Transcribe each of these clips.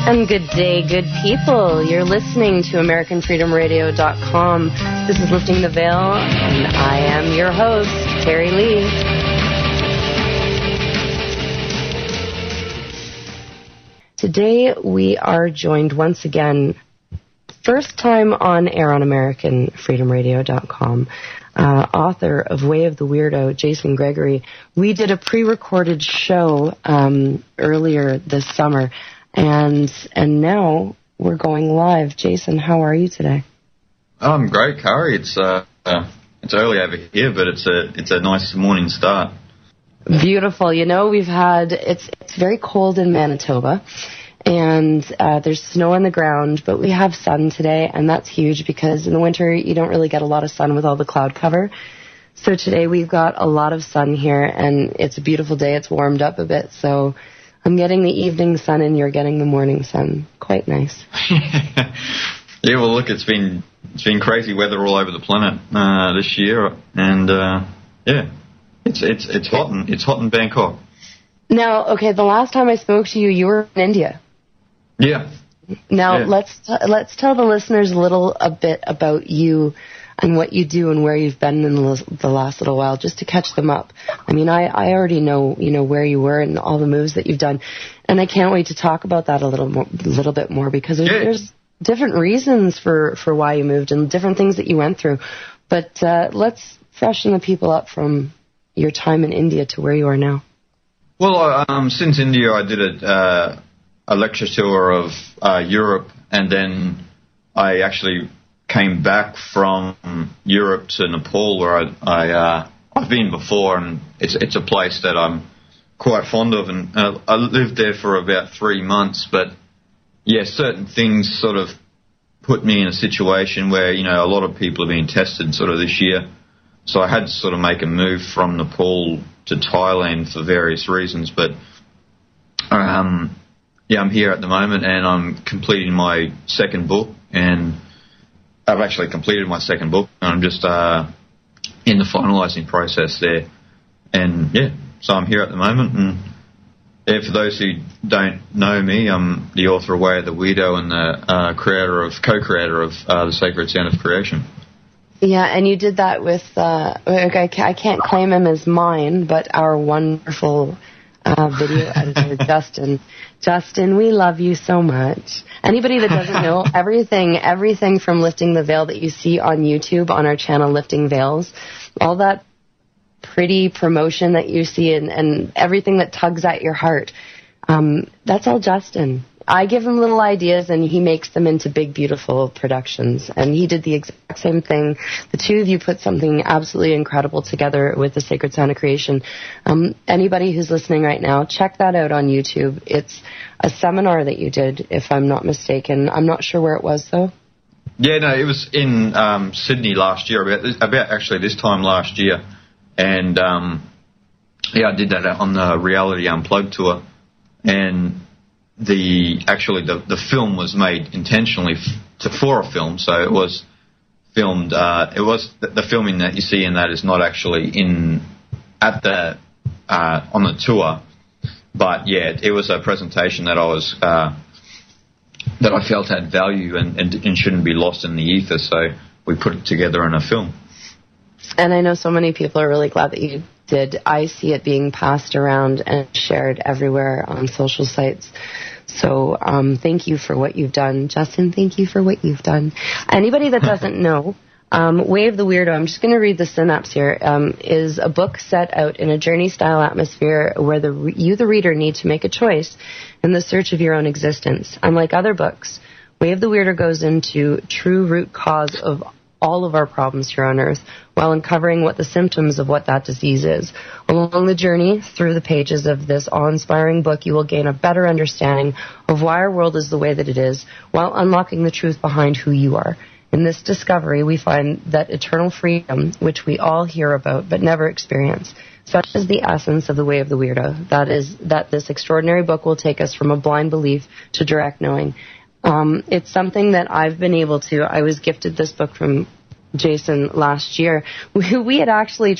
And good day, good people. You're listening to AmericanFreedomRadio.com. This is Lifting the Veil, and I am your host, Cari-Lee. Today we are joined once again, first time on air on AmericanFreedomRadio.com, author of Way of the Weirdo, Jason Gregory. We did a pre-recorded show earlier this summer, and now we're going live. Jason, how are you today? I'm great, Cari. It's early over here, but it's a nice morning start. Beautiful. You know, it's very cold in Manitoba, and there's snow on the ground, but we have sun today, and that's huge because in the winter you don't really get a lot of sun with all the cloud cover. So today we've got a lot of sun here, and it's a beautiful day. It's warmed up a bit, so I'm getting the evening sun and you're getting the morning sun. Quite nice. Yeah, well, look, it's been crazy weather all over the planet this year, and yeah, it's hot in Bangkok. Now, okay, the last time I spoke to you, you were in India. Yeah. Now let's tell the listeners a bit about you and what you do and where you've been in the last little while, just to catch them up. I mean, I already know, where you were and all the moves that you've done, and I can't wait to talk about that a little bit more because there's different reasons for why you moved and different things that you went through. But let's freshen the people up from your time in India to where you are now. Well, since India, I did a lecture tour of Europe, and then I actually came back from Europe to Nepal, where I've been before, and it's a place that I'm quite fond of, and I lived there for about 3 months. But yeah, certain things sort of put me in a situation where a lot of people are being tested sort of this year, so I had to sort of make a move from Nepal to Thailand for various reasons. But I'm here at the moment, and I'm completing my second book, and I've actually completed my second book, and I'm just in the finalising process there. And yeah, so I'm here at the moment, and for those who don't know me, I'm the author of Way of the Weirdo and the co-creator of The Sacred Sound of Creation. Yeah, and you did that with, I can't claim him as mine, but our wonderful video editor, Justin. Justin, we love you so much. Anybody that doesn't know, everything from Lifting the Veil that you see on YouTube on our channel, Lifting Veils, all that pretty promotion that you see and everything that tugs at your heart, that's all Justin. I give him little ideas, and he makes them into big, beautiful productions. And he did the exact same thing. The two of you put something absolutely incredible together with The Sacred Sound of Creation. Anybody who's listening right now, check that out on YouTube. It's a seminar that you did, if I'm not mistaken. I'm not sure where it was, though. Yeah, no, it was in Sydney last year, about actually this time last year. And, I did that on the Reality Unplugged tour. And the film was made intentionally for a film, so it was filmed. The filming that you see in that is not actually on the tour, but yeah, it was a presentation that I felt had value and shouldn't be lost in the ether. So we put it together in a film. And I know so many people are really glad that you did. I see it being passed around and shared everywhere on social sites. So thank you for what you've done. Justin, thank you for what you've done. Anybody that doesn't know, Way of the Weirdo, I'm just going to read the synopsis here, is a book set out in a journey-style atmosphere where you, the reader, need to make a choice in the search of your own existence. Unlike other books, Way of the Weirdo goes into true root cause of all of our problems here on Earth, while uncovering what the symptoms of what that disease is. Along the journey through the pages of this awe-inspiring book, you will gain a better understanding of why our world is the way that it is, while unlocking the truth behind who you are. In this discovery, we find that eternal freedom, which we all hear about but never experience. Such is the essence of the Way of the Weirdo. That is, that this extraordinary book will take us from a blind belief to direct knowing. It's something that I've been able to. I was gifted this book from Jason last year. We had actually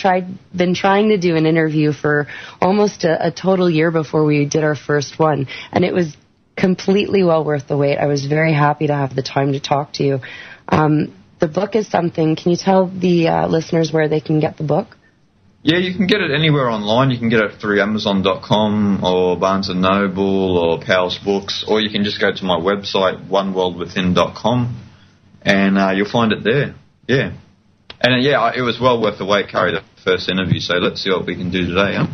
been trying to do an interview for almost a total year before we did our first one, and it was completely well worth the wait. I was very happy to have the time to talk to you. The book is something. Can you tell the listeners where they can get the book? Yeah, you can get it anywhere online. You can get it through Amazon.com or Barnes & Noble or Powell's Books, or you can just go to my website, oneworldwithin.com, and you'll find it there. Yeah. And, it was well worth the wait, Cari, the first interview, so let's see what we can do today, huh?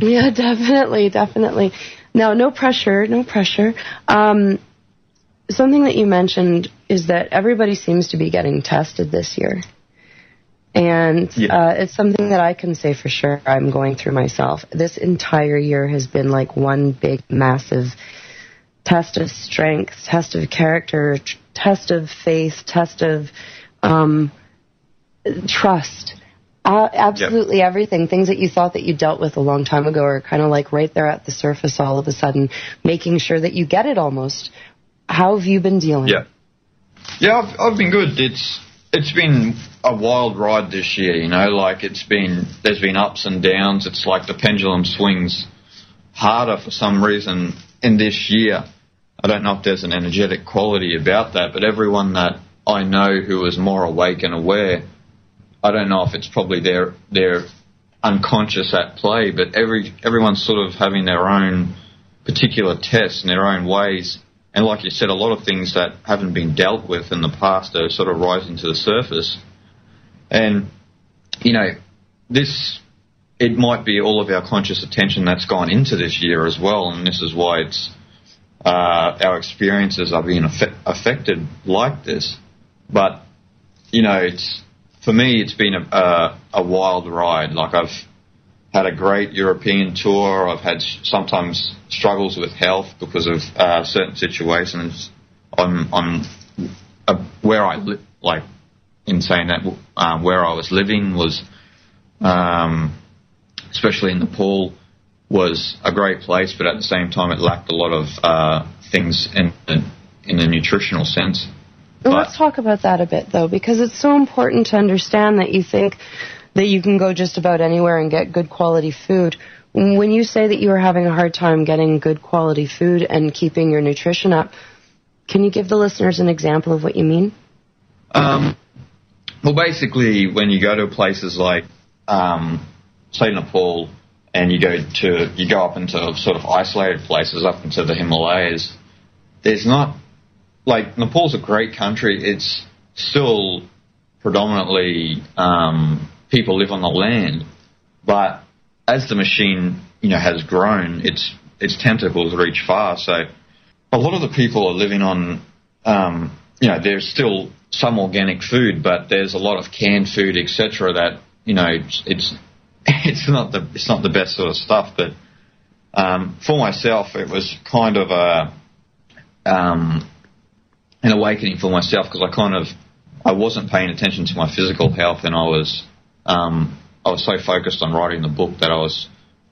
Yeah, definitely. Now, no pressure. Something that you mentioned is that everybody seems to be getting tested this year. And it's something that I can say for sure I'm going through myself. This entire year has been like one big, massive test of strength, test of character, test of faith, test of trust. Absolutely everything. Things that you thought that you dealt with a long time ago are kind of like right there at the surface all of a sudden, making sure that you get it almost. How have you been dealing? Yeah, I've been good. It's been a wild ride this year, like there's been ups and downs. It's like the pendulum swings harder for some reason in this year. I don't know if there's an energetic quality about that, but everyone that I know who is more awake and aware, I don't know if it's probably their unconscious at play, but everyone's sort of having their own particular tests in their own ways. And like you said, a lot of things that haven't been dealt with in the past are sort of rising to the surface. And, it might be all of our conscious attention that's gone into this year as well, and this is why it's our experiences are being affected like this. But, for me, it's been a wild ride. Like, I've had a great European tour. I've had sometimes struggles with health because of certain situations on where I live. Like, in saying that, where I was living was, especially in Nepal, was a great place, but at the same time it lacked a lot of things in a nutritional sense. Well, let's talk about that a bit, though, because it's so important to understand that you think that you can go just about anywhere and get good quality food. When you say that you were having a hard time getting good quality food and keeping your nutrition up, can you give the listeners an example of what you mean? Well, basically, when you go to places like, say, Nepal, and you go up into sort of isolated places, up into the Himalayas, there's not, like, Nepal's a great country. It's still predominantly people live on the land, but as the machine, has grown, its tentacles reach far. So a lot of the people are living on, there's still some organic food, but there's a lot of canned food, etc. That it's not the best sort of stuff. But for myself, it was kind of an awakening for myself, because I wasn't paying attention to my physical health, and I was so focused on writing the book that I was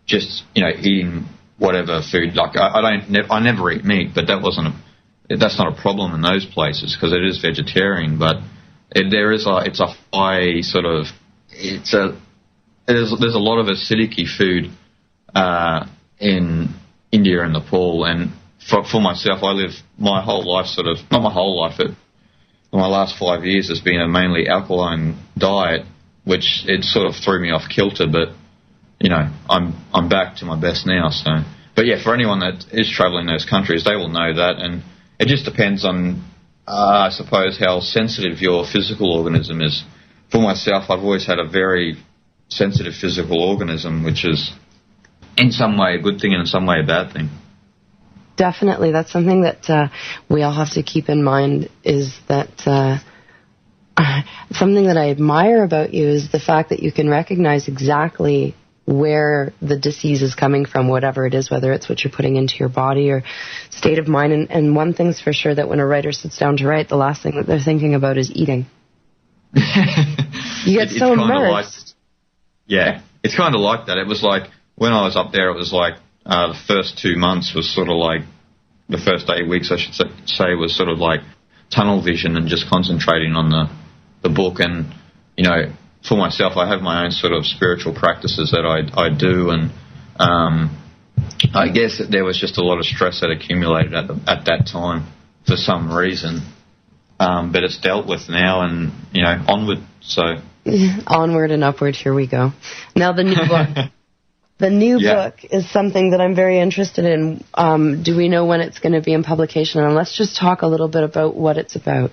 just eating whatever food. Like I never eat meat, but that's not a problem in those places because it is vegetarian. But there's a high sort of there's a lot of acidic food in India and Nepal, and for myself, I live my whole life not my whole life, but my last 5 years has been a mainly alkaline diet, which it sort of threw me off kilter, but I'm back to my best now. So, but yeah, for anyone that is traveling those countries, they will know that, and it just depends on, I suppose, how sensitive your physical organism is. For myself, I've always had a very sensitive physical organism, which is in some way a good thing and in some way a bad thing. Definitely. That's something that we all have to keep in mind, is that something that I admire about you is the fact that you can recognize exactly where the disease is coming from, whatever it is, whether it's what you're putting into your body or state of mind. And one thing's for sure, that when a writer sits down to write, the last thing that they're thinking about is eating. You get so immersed. It's kind of like that. It was like, when I was up there, it was like the first 2 months was sort of like, the first 8 weeks, I should say, was sort of like tunnel vision and just concentrating on the book. And, for myself, I have my own sort of spiritual practices that I do, and I guess that there was just a lot of stress that accumulated at that time for some reason. But it's dealt with now, and onward. So onward and upward. Here we go. Now the new book. The new book is something that I'm very interested in. Do we know when it's going to be in publication? And let's just talk a little bit about what it's about.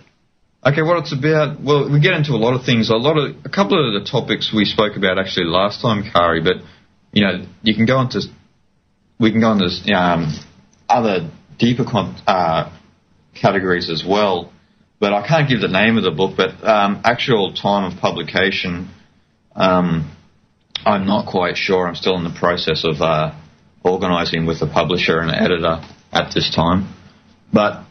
Okay, what it's about. Well, we get into a lot of things. A couple of the topics we spoke about actually last time, Cari. But we can go into other deeper categories as well. But I can't give the name of the book. But actual time of publication, I'm not quite sure. I'm still in the process of organising with a publisher and an editor at this time. But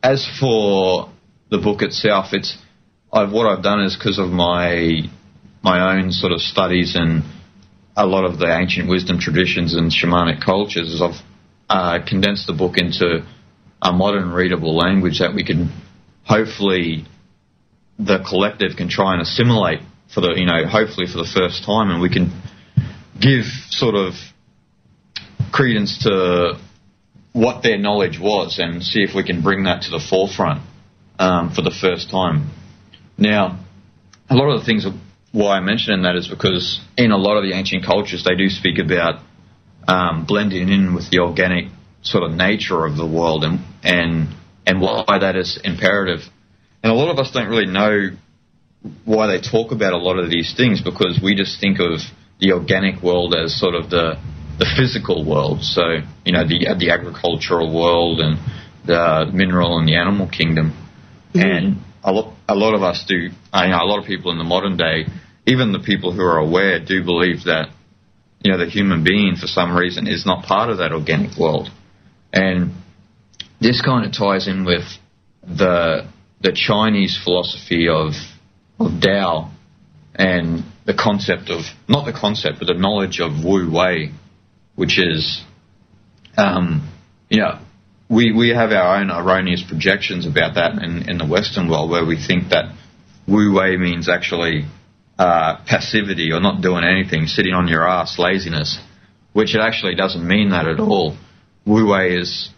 as for the book itself, what I've done is because of my own sort of studies and a lot of the ancient wisdom traditions and shamanic cultures, is I've condensed the book into a modern readable language that we can hopefully, the collective can try and assimilate for hopefully for the first time, and we can give sort of credence to what their knowledge was and see if we can bring that to the forefront for the first time. Now, a lot of the things why I mention that is because in a lot of the ancient cultures they do speak about blending in with the organic sort of nature of the world and why that is imperative. And a lot of us don't really know why they talk about a lot of these things, because we just think of the organic world as sort of the physical world. So, the agricultural world and the mineral and the animal kingdom. Mm-hmm. And a lot of us do, a lot of people in the modern day, even the people who are aware, do believe that, the human being for some reason is not part of that organic world. And this kind of ties in with the Chinese philosophy of Tao and the concept of, not the concept, but the knowledge of Wu Wei, which is, we have our own erroneous projections about that in the Western world, where we think that Wu Wei means actually passivity or not doing anything, sitting on your ass, laziness, which it actually doesn't mean that at all. Wu Wei is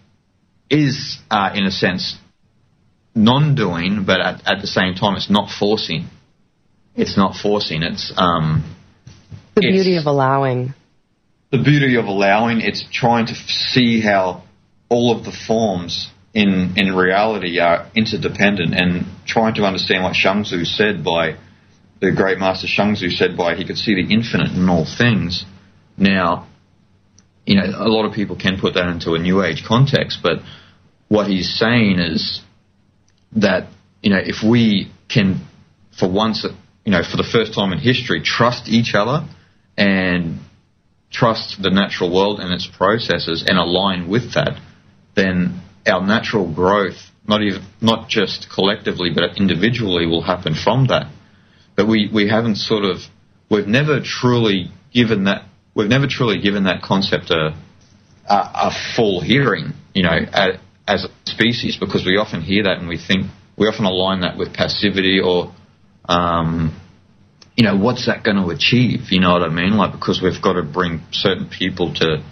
in a sense non-doing, but at the same time it's not forcing. It's not forcing. It's the beauty of allowing. The beauty of allowing. It's trying to see how all of the forms in reality are interdependent, and trying to understand what Shangzu said by the great master Shangzu said by he could see the infinite in all things. Now, a lot of people can put that into a New Age context, but what he's saying is that, if we can, for once, for the first time in history, trust each other and trust the natural world and its processes and align with that, then our natural growth, not just collectively but individually, will happen from that. But we've never truly given that concept a full hearing, as a species, because we often hear that and we often align that with passivity or, what's that going to achieve? You know what I mean? Like, because we've got to bring certain people to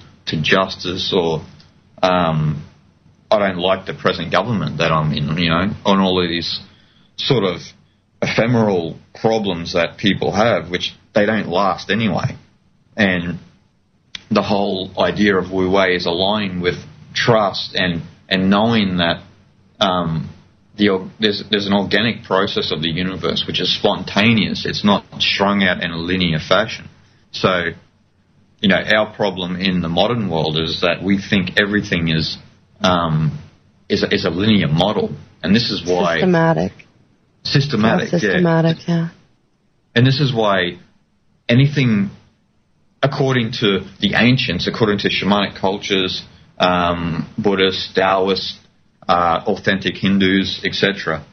justice, or I don't like the present government that I'm in, on all of these sort of ephemeral problems that people have, which they don't last anyway. And the whole idea of Wu Wei is aligning with trust and knowing that there's an organic process of the universe which is spontaneous. It's not strung out in a linear fashion. So, our problem in the modern world is that we think everything is a linear model, and this is why systematic, yeah. And this is why anything, according to the ancients, according to shamanic cultures, Buddhists, Taoists, authentic Hindus, etc.,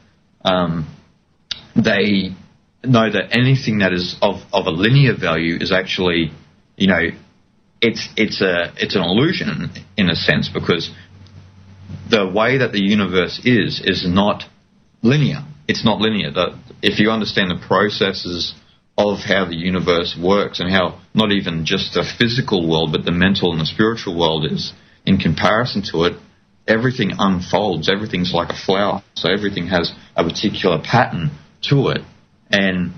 they know that anything that is of a linear value is actually, it's an illusion in a sense, because the way that the universe is not linear. It's not linear. If you understand the processes of how the universe works and how not even just the physical world, but the mental and the spiritual world is in comparison to it, everything unfolds. Everything's like a flower. So everything has a particular pattern to it. And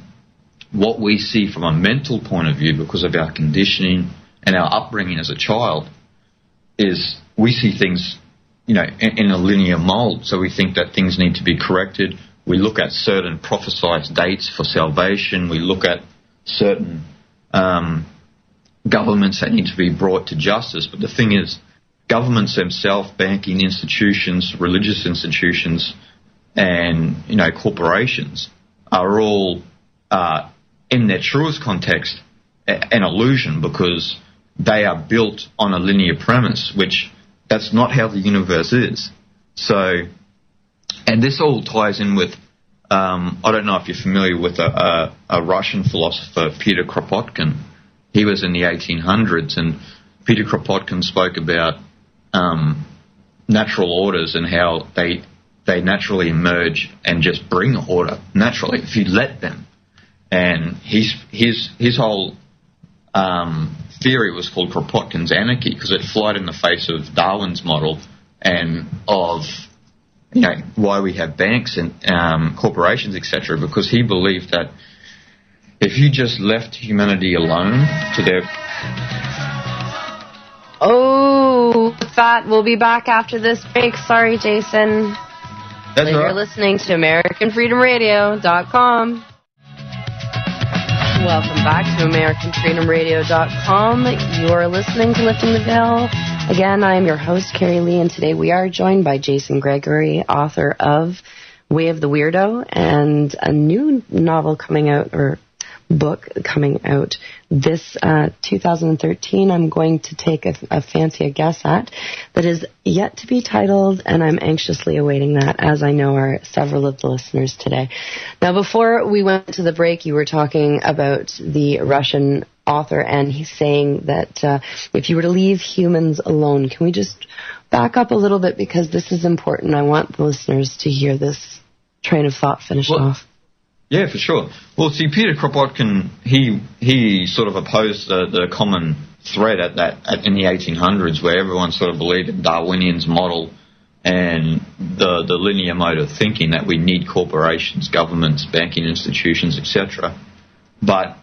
what we see from a mental point of view, because of our conditioning and our upbringing as a child, is we see things, in a linear mold. So we think that things need to be corrected. We look at certain prophesied dates for salvation. We look at certain governments that need to be brought to justice. But the thing is, governments themselves, banking institutions, religious institutions, and, corporations are all, in their truest context, an illusion, because they are built on a linear premise, which that's not how the universe is. So, and this all ties in with, I don't know if you're familiar with a Russian philosopher, Peter Kropotkin. He was in the 1800s, and Peter Kropotkin spoke about natural orders and how they naturally emerge and just bring order naturally if you let them. And his whole theory was called Kropotkin's anarchy, because it flied in the face of Darwin's model and of why we have banks and corporations, etc. Because he believed that if you just left humanity alone to their... Oh, with that, we'll be back after this break. Sorry, Jason. That's right. You're listening to AmericanFreedomRadio.com. Welcome back to AmericanFreedomRadio.com. You're listening to Lifting the Veil. Again, I am your host, Cari-Lee, and today we are joined by Jason Gregory, author of Way of the Weirdo, and a new novel coming out, or book coming out this 2013. I'm going to take a fancy guess at that is yet to be titled, and I'm anxiously awaiting that, as I know are several of the listeners today. Now, before we went to the break, you were talking about the Russian author, and he's saying that if you were to leave humans alone, can we just back up a little bit, because this is important. I want the listeners to hear this train of thought finished off. Yeah, for sure. Well, see, Peter Kropotkin, he sort of opposed the common thread in the 1800s, where everyone sort of believed in Darwinian's model and the linear mode of thinking, that we need corporations, governments, banking institutions, etc. But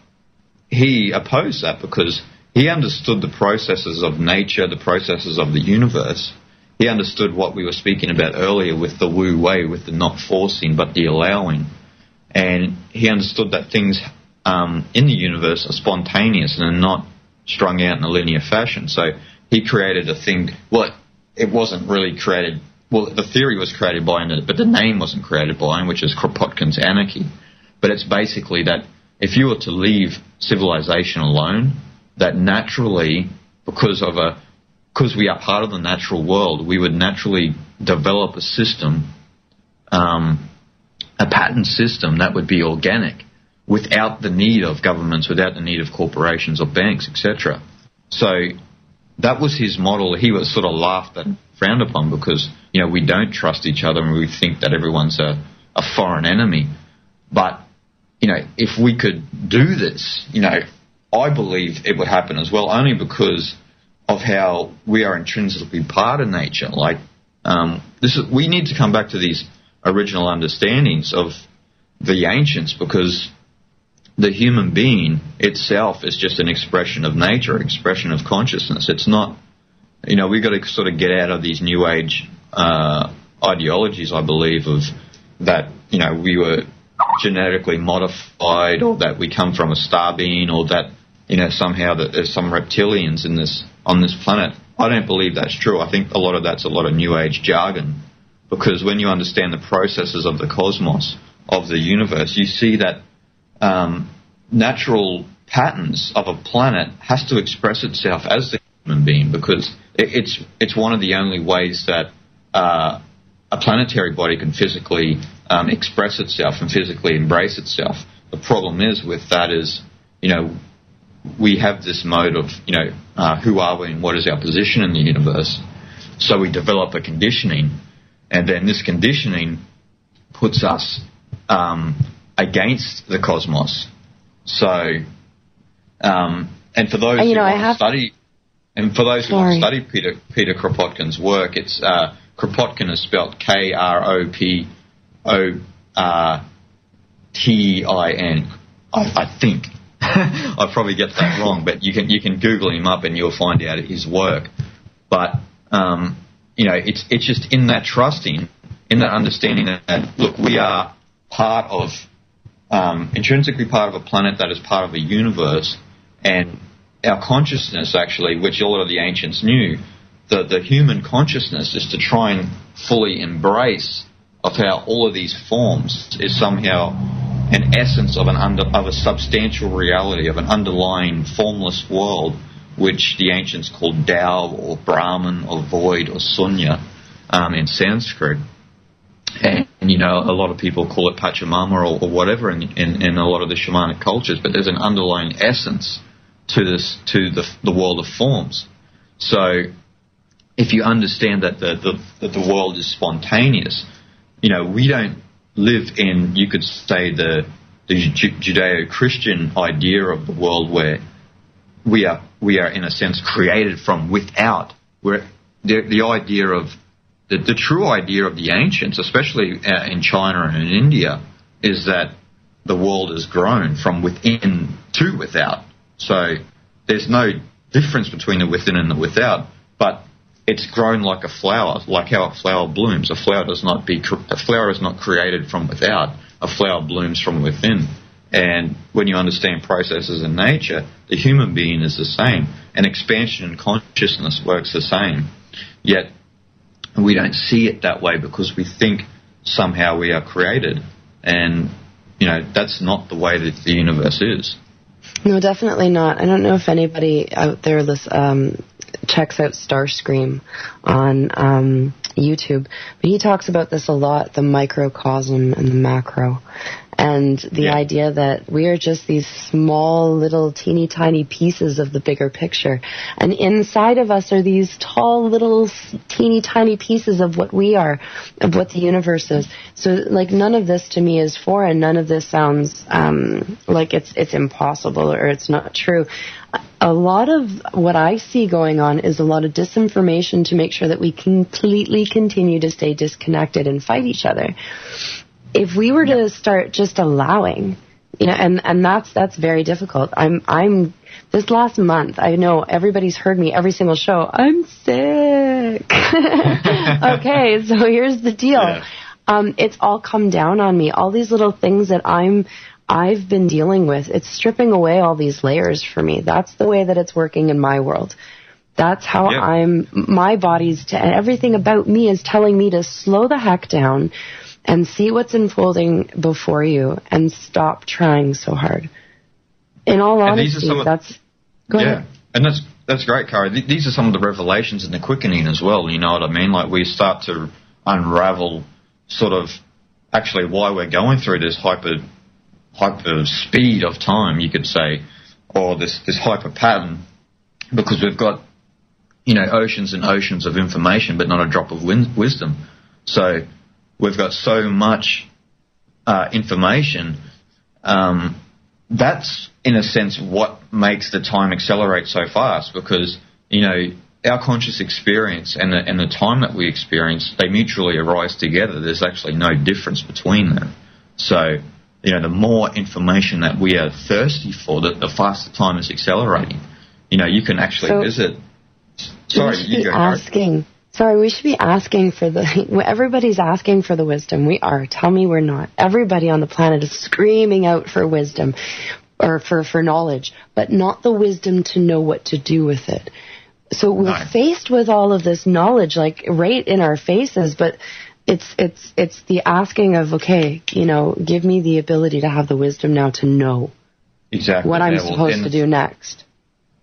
he opposed that because he understood the processes of nature, the processes of the universe. He understood what we were speaking about earlier with the Wu Wei, with the not forcing but the allowing. And he understood that things in the universe are spontaneous and are not strung out in a linear fashion. So he created a thing. Well, it wasn't really created. Well, the theory was created by him, but the name wasn't created by him, which is Kropotkin's anarchy. But it's basically that if you were to leave civilization alone, that naturally, because we are part of the natural world, we would naturally develop a system, a pattern system that would be organic, without the need of governments, without the need of corporations or banks, etc. So that was his model. He was sort of laughed at and frowned upon because, we don't trust each other and we think that everyone's a foreign enemy. But, if we could do this, I believe it would happen as well, only because of how we are intrinsically part of nature. Like, we need to come back to these original understandings of the ancients, because the human being itself is just an expression of nature, expression of consciousness. It's not, we've got to sort of get out of these new age ideologies, I believe, of that, we were genetically modified, or that we come from a star being, or that, somehow that there's some reptilians on this planet. I don't believe that's true. I think that's a lot of new age jargon. Because when you understand the processes of the cosmos, of the universe, you see that natural patterns of a planet has to express itself as the human being, because it's one of the only ways that a planetary body can physically express itself and physically embrace itself. The problem is with that is, we have this mode of, who are we and what is our position in the universe. So we develop a conditioning. And then this conditioning puts us against the cosmos, So, and for those who want to study, and for those who want to study Peter Kropotkin's work, it's Kropotkin is spelled Kropotkin. I think I probably get that wrong, but you can Google him up and you'll find out his work. But it's just in that trusting, in that understanding that look, we are part of intrinsically part of a planet that is part of a universe, and our consciousness actually, which a lot of the ancients knew, the human consciousness is to try and fully embrace of how all of these forms is somehow an essence of a substantial reality, of an underlying formless world, which the ancients called Tao or Brahman or void or Sunya in Sanskrit. And a lot of people call it Pachamama or whatever in a lot of the shamanic cultures, but there's an underlying essence to the world of forms. So if you understand that the world is spontaneous, we don't live in, you could say, the Judeo-Christian idea of the world where we are in a sense created from without. Where the idea of the true idea of the ancients, especially in China and in India, is that the world has grown from within to without. So there's no difference between the within and the without, but it's grown like a flower, like how a flower blooms. A flower is not created from without. A flower blooms from within. And when you understand processes in nature, the human being is the same. And expansion in consciousness works the same. Yet we don't see it that way because we think somehow we are created. And, that's not the way that the universe is. No, definitely not. I don't know if anybody out there checks out Starscream on YouTube, but he talks about this a lot, the microcosm and the macro, and the idea that we are just these small little teeny tiny pieces of the bigger picture, and inside of us are these tall little teeny tiny pieces of what we are, of what the universe is. So none of this to me is foreign. None of this sounds like it's impossible or it's not true. A lot of what I see going on is a lot of disinformation to make sure that we completely continue to stay disconnected and fight each other. If we were to start just allowing, and that's very difficult. I'm this last month, I know everybody's heard me every single show. I'm sick. Okay, so here's the deal. Yeah. It's all come down on me. All these little things that I've been dealing with, it's stripping away all these layers for me. That's the way that it's working in my world. That's how my body's, and everything about me is telling me to slow the heck down and see what's unfolding before you and stop trying so hard. In all honesty, go ahead. And that's great, Cari. These are some of the revelations in the quickening as well, you know what I mean? Like we start to unravel sort of actually why we're going through this hyper speed of time, you could say, or this hyper pattern, because we've got, oceans and oceans of information, but not a drop of wisdom. So we've got so much information. That's, in a sense, what makes the time accelerate so fast, because, our conscious experience and the time that we experience, they mutually arise together. There's actually no difference between them. So, the more information that we are thirsty for, the faster time is accelerating. You can actually visit. Sorry, you go. We should be asking for everybody's asking for the wisdom. We are. Tell me we're not. Everybody on the planet is screaming out for wisdom or for knowledge, but not the wisdom to know what to do with it. So we're faced with all of this knowledge, right in our faces, but it's the asking of, okay, give me the ability to have the wisdom now to know what I'm supposed to do next.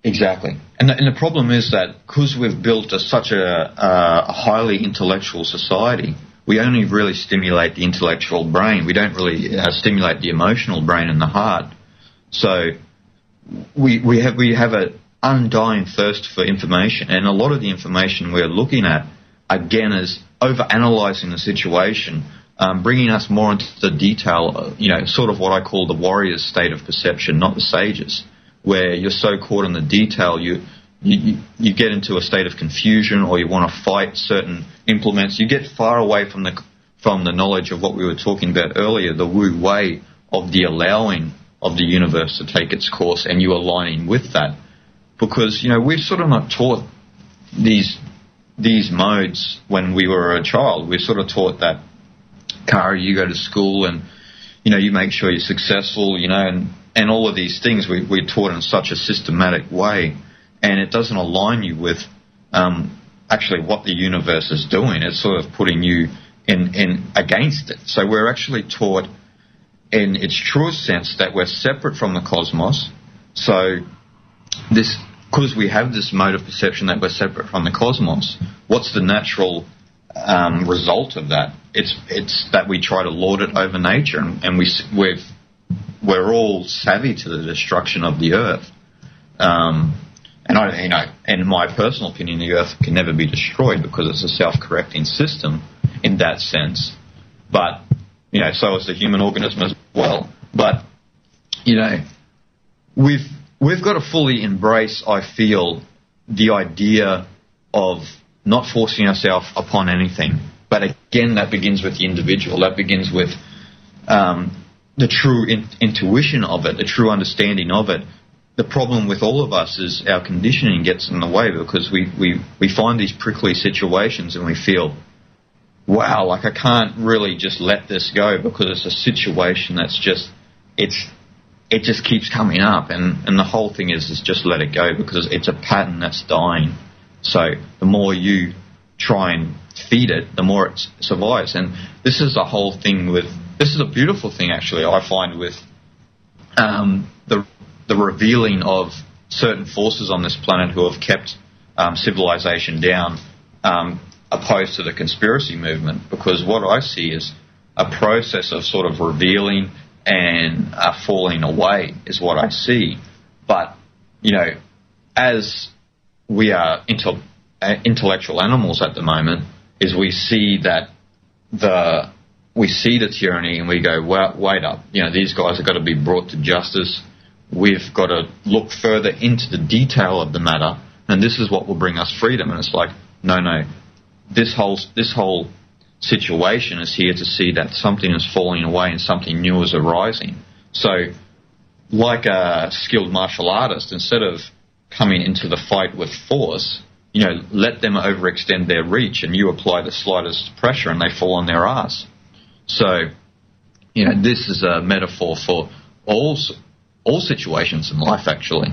Exactly. And the problem is that because we've built such a highly intellectual society, we only really stimulate the intellectual brain. We don't really stimulate the emotional brain and the heart. So we have an undying thirst for information, and a lot of the information we're looking at, again, is overanalyzing the situation, bringing us more into the detail, sort of what I call the warrior's state of perception, not the sage's, where you're so caught in the detail, you get into a state of confusion, or you want to fight certain implements. You get far away from the knowledge of what we were talking about earlier, the Wu Wei of the allowing of the universe to take its course, and you aligning with that. Because, we're sort of not taught these modes when we were a child. We're sort of taught that, Cari, you go to school and, you make sure you're successful, and all of these things we're taught in such a systematic way, and it doesn't align you with actually what the universe is doing. It's sort of putting you in against it. So we're actually taught in its truest sense that we're separate from the cosmos. So because we have this mode of perception that we're separate from the cosmos, what's the natural result of that? It's that we try to lord it over nature, and we're all savvy to the destruction of the earth. In my personal opinion, the earth can never be destroyed because it's a self-correcting system in that sense. But, so is the human organism as well. But, we've got to fully embrace, I feel, the idea of not forcing ourselves upon anything. But again, that begins with the individual. That begins with the true intuition of it, the true understanding of it. The problem with all of us is our conditioning gets in the way, because we find these prickly situations and we feel, wow, like I can't really just let this go because it's a situation that's just, it just keeps coming up. And the whole thing is just let it go, because it's a pattern that's dying. So the more you try and feed it, the more it survives. And this is the whole thing this is a beautiful thing, actually, I find, with the revealing of certain forces on this planet who have kept civilization down, opposed to the conspiracy movement. Because what I see is a process of sort of revealing and falling away is what I see. But, as we are intellectual animals at the moment, is we see the tyranny and we go, well, wait up, these guys have got to be brought to justice. We've got to look further into the detail of the matter, and this is what will bring us freedom. And it's like, no, this whole situation is here to see that something is falling away and something new is arising. So, like a skilled martial artist, instead of coming into the fight with force, let them overextend their reach, and you apply the slightest pressure and they fall on their ass. So, this is a metaphor for all situations in life, actually.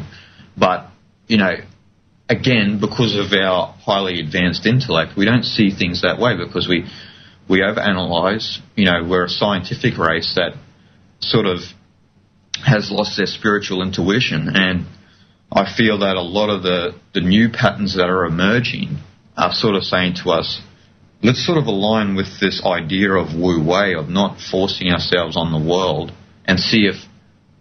But, again, because of our highly advanced intellect, we don't see things that way, because we overanalyze. We're a scientific race that sort of has lost their spiritual intuition, and I feel that a lot of the new patterns that are emerging are sort of saying to us, let's sort of align with this idea of Wu Wei, of not forcing ourselves on the world, and see if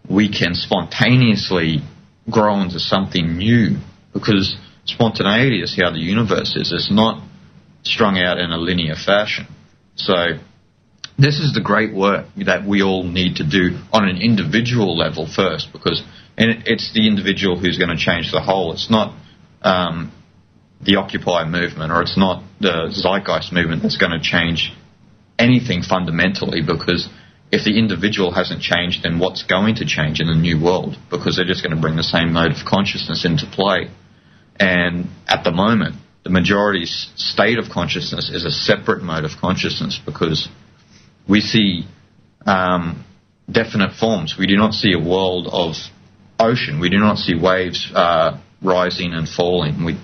we can spontaneously grow into something new, because spontaneity is how the universe is. It's not strung out in a linear fashion. So this is the great work that we all need to do on an individual level first, because it's the individual who's going to change the whole. It's not the Occupy movement, or it's not the Zeitgeist movement that's going to change anything fundamentally, because if the individual hasn't changed, then what's going to change in the new world? Because they're just going to bring the same mode of consciousness into play. And at the moment, the majority's state of consciousness is a separate mode of consciousness, because we see definite forms. We do not see a world of ocean. We do not see waves rising and falling.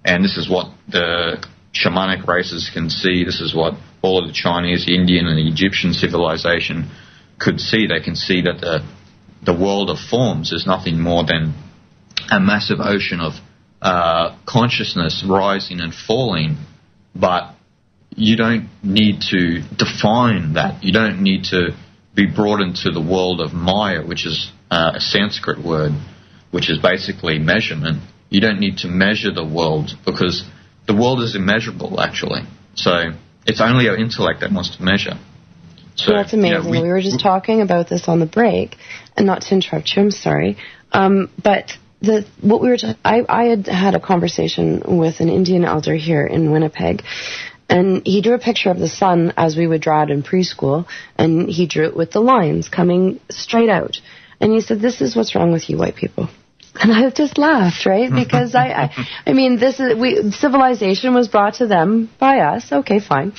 And this is what the shamanic races can see. This is what all of the Chinese, the Indian, and the Egyptian civilization could see. They can see that the world of forms is nothing more than a massive ocean of consciousness rising and falling, but you don't need to define that. You don't need to be brought into the world of Maya, which is a Sanskrit word, which is basically measurement. You don't need to measure the world, because the world is immeasurable, actually. So it's only our intellect that wants to measure. So that's amazing. We were just talking about this on the break, and not to interrupt you, I'm sorry. But I had a conversation with an Indian elder here in Winnipeg, and he drew a picture of the sun as we would draw it in preschool, and he drew it with the lines coming straight out. And he said, "This is what's wrong with you white people." And I just laughed, right? Because I mean, civilization was brought to them by us. Okay, fine.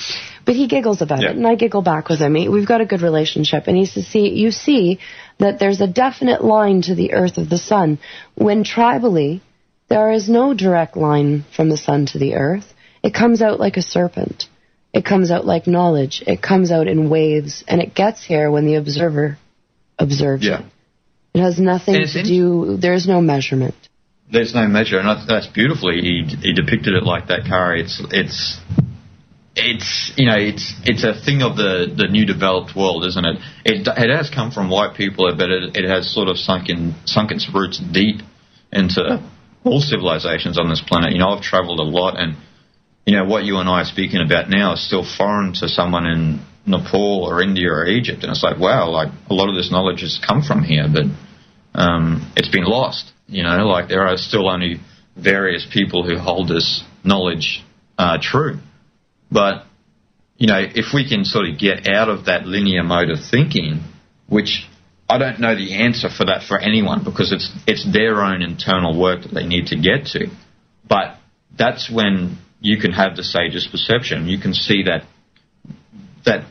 But he giggles about it, and I giggle back with him. We've got a good relationship. And he says, you see that there's a definite line to the earth of the sun. When tribally, there is no direct line from the sun to the earth. It comes out like a serpent. It comes out like knowledge. It comes out in waves, and it gets here when the observer observes it. It has nothing to do, there's no measurement. There's no measure, and that's beautifully, he depicted it like that, Cari. It's a thing of the new developed world, isn't it? It has come from white people, but it has sort of sunk its roots deep into all civilizations on this planet. I've traveled a lot, and what you and I are speaking about now is still foreign to someone in Nepal or India or Egypt, and it's like, wow, like a lot of this knowledge has come from here, but it's been lost. Like there are still only various people who hold this knowledge true. But if we can sort of get out of that linear mode of thinking, which I don't know the answer for that for anyone, because it's their own internal work that they need to get to, but that's when you can have the sage's perception. You can see that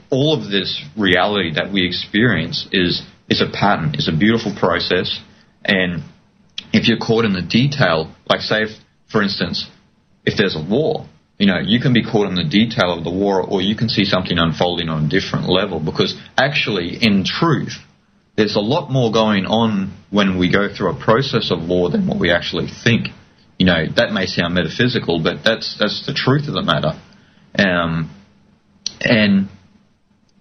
all of this reality that we experience is a pattern, is a beautiful process. And if you're caught in the detail, like say, for instance, if there's a war, you can be caught in the detail of the war, or you can see something unfolding on a different level, because actually, in truth, there's a lot more going on when we go through a process of war than what we actually think. That may sound metaphysical, but that's the truth of the matter. And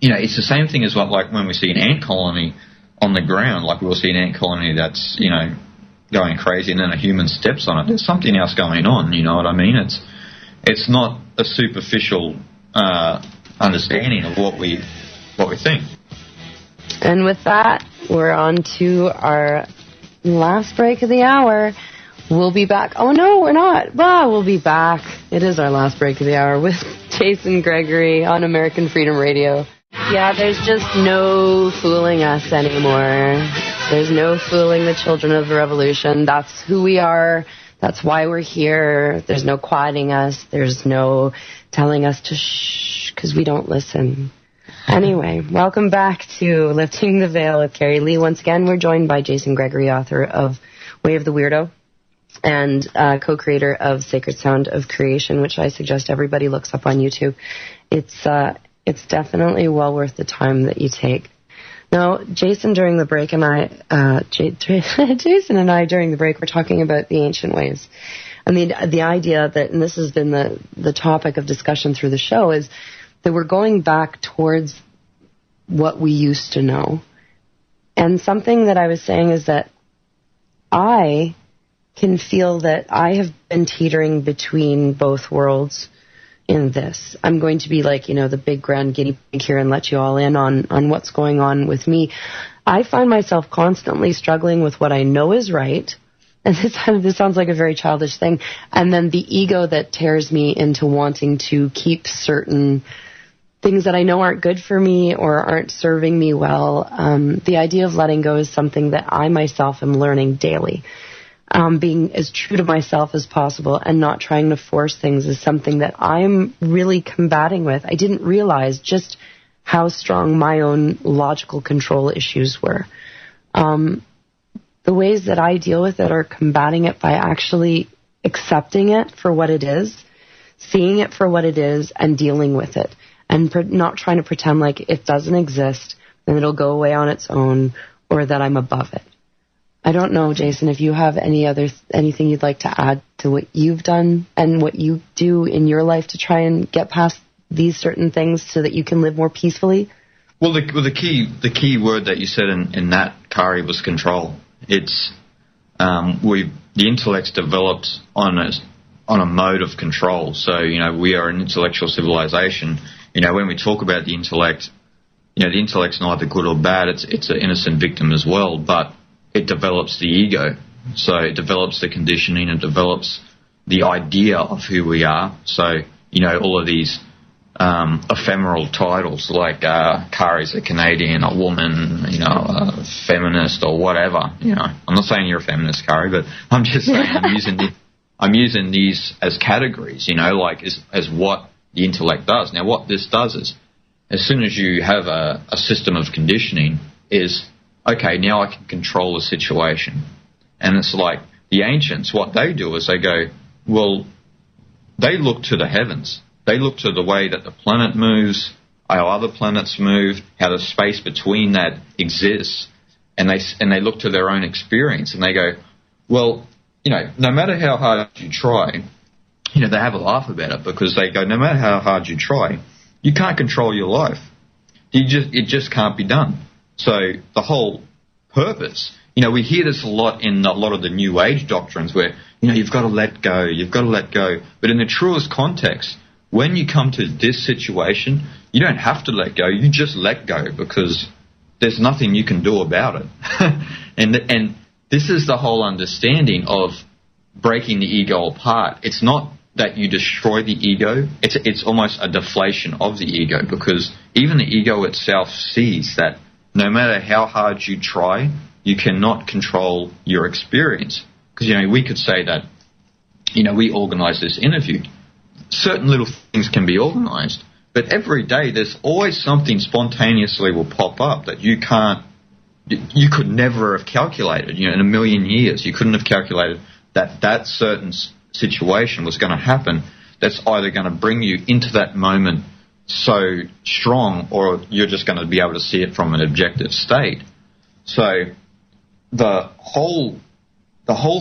it's the same thing as like when we see an ant colony on the ground, like we'll see an ant colony that's, going crazy, and then a human steps on it. There's something else going on, you know what I mean? It's not a superficial understanding of what we think. And with that, we're on to our last break of the hour. We'll be back. Oh, no, we're not. Well, we'll be back. It is our last break of the hour with Jason Gregory on American Freedom Radio. Yeah, there's just no fooling us anymore. There's no fooling the children of the revolution. That's who we are. That's why we're here. There's no quieting us. There's no telling us to shh, because we don't listen. Anyway, welcome back to Lifting the Veil with Cari-Lee. Once again, we're joined by Jason Gregory, author of Way of the Weirdo and co-creator of Sacred Sound of Creation, which I suggest everybody looks up on YouTube. It's definitely well worth the time that you take. Now, Jason during the break and Jason and I during the break were talking about the ancient ways. And the idea that, and this has been the topic of discussion through the show, is that we're going back towards what we used to know. And something that I was saying is that I can feel that I have been teetering between both worlds in this. I'm going to be like, the big grand guinea pig here and let you all in on what's going on with me. I find myself constantly struggling with what I know is right. And this sounds like a very childish thing. And then the ego that tears me into wanting to keep certain things that I know aren't good for me or aren't serving me well. The idea of letting go is something that I myself am learning daily. Being as true to myself as possible and not trying to force things is something that I'm really combating with. I didn't realize just how strong my own logical control issues were. The ways that I deal with it are combating it by actually accepting it for what it is, seeing it for what it is, and dealing with it, and not trying to pretend like it doesn't exist and it'll go away on its own or that I'm above it. I don't know, Jason, if you have anything you'd like to add to what you've done and what you do in your life to try and get past these certain things so that you can live more peacefully? Well, the key word that you said in that, Cari, was control. It's the intellect's developed on a mode of control. So we are an intellectual civilization. When we talk about the intellect, the intellect's neither good or bad. It's an innocent victim as well, but it develops the ego. So it develops the conditioning, it develops the idea of who we are. So, all of these ephemeral titles like Cari's a Canadian, a woman, a feminist or whatever. I'm not saying you're a feminist, Cari, but I'm just saying I'm using these as categories, like as what the intellect does. Now, what this does is, as soon as you have a system of conditioning, is, okay, now I can control the situation. And it's like the ancients, what they do is they go, well, they look to the heavens. They look to the way that the planet moves, how other planets move, how the space between that exists, and they look to their own experience, and they go, well, no matter how hard you try, they have a laugh about it, because they go, no matter how hard you try, you can't control your life. It just can't be done. So the whole purpose, we hear this a lot in a lot of the New Age doctrines where, you've got to let go, you've got to let go. But in the truest context, when you come to this situation, you don't have to let go, you just let go, because there's nothing you can do about it. And this is the whole understanding of breaking the ego apart. It's not that you destroy the ego, it's almost a deflation of the ego, because even the ego itself sees that no matter how hard you try, you cannot control your experience. Because, we could say that, we organise this interview. Certain little things can be organised, but every day there's always something spontaneously will pop up that you could never have calculated. In a million years, you couldn't have calculated that certain situation was going to happen. That's either going to bring you into that moment so strong, or you're just going to be able to see it from an objective state. So the whole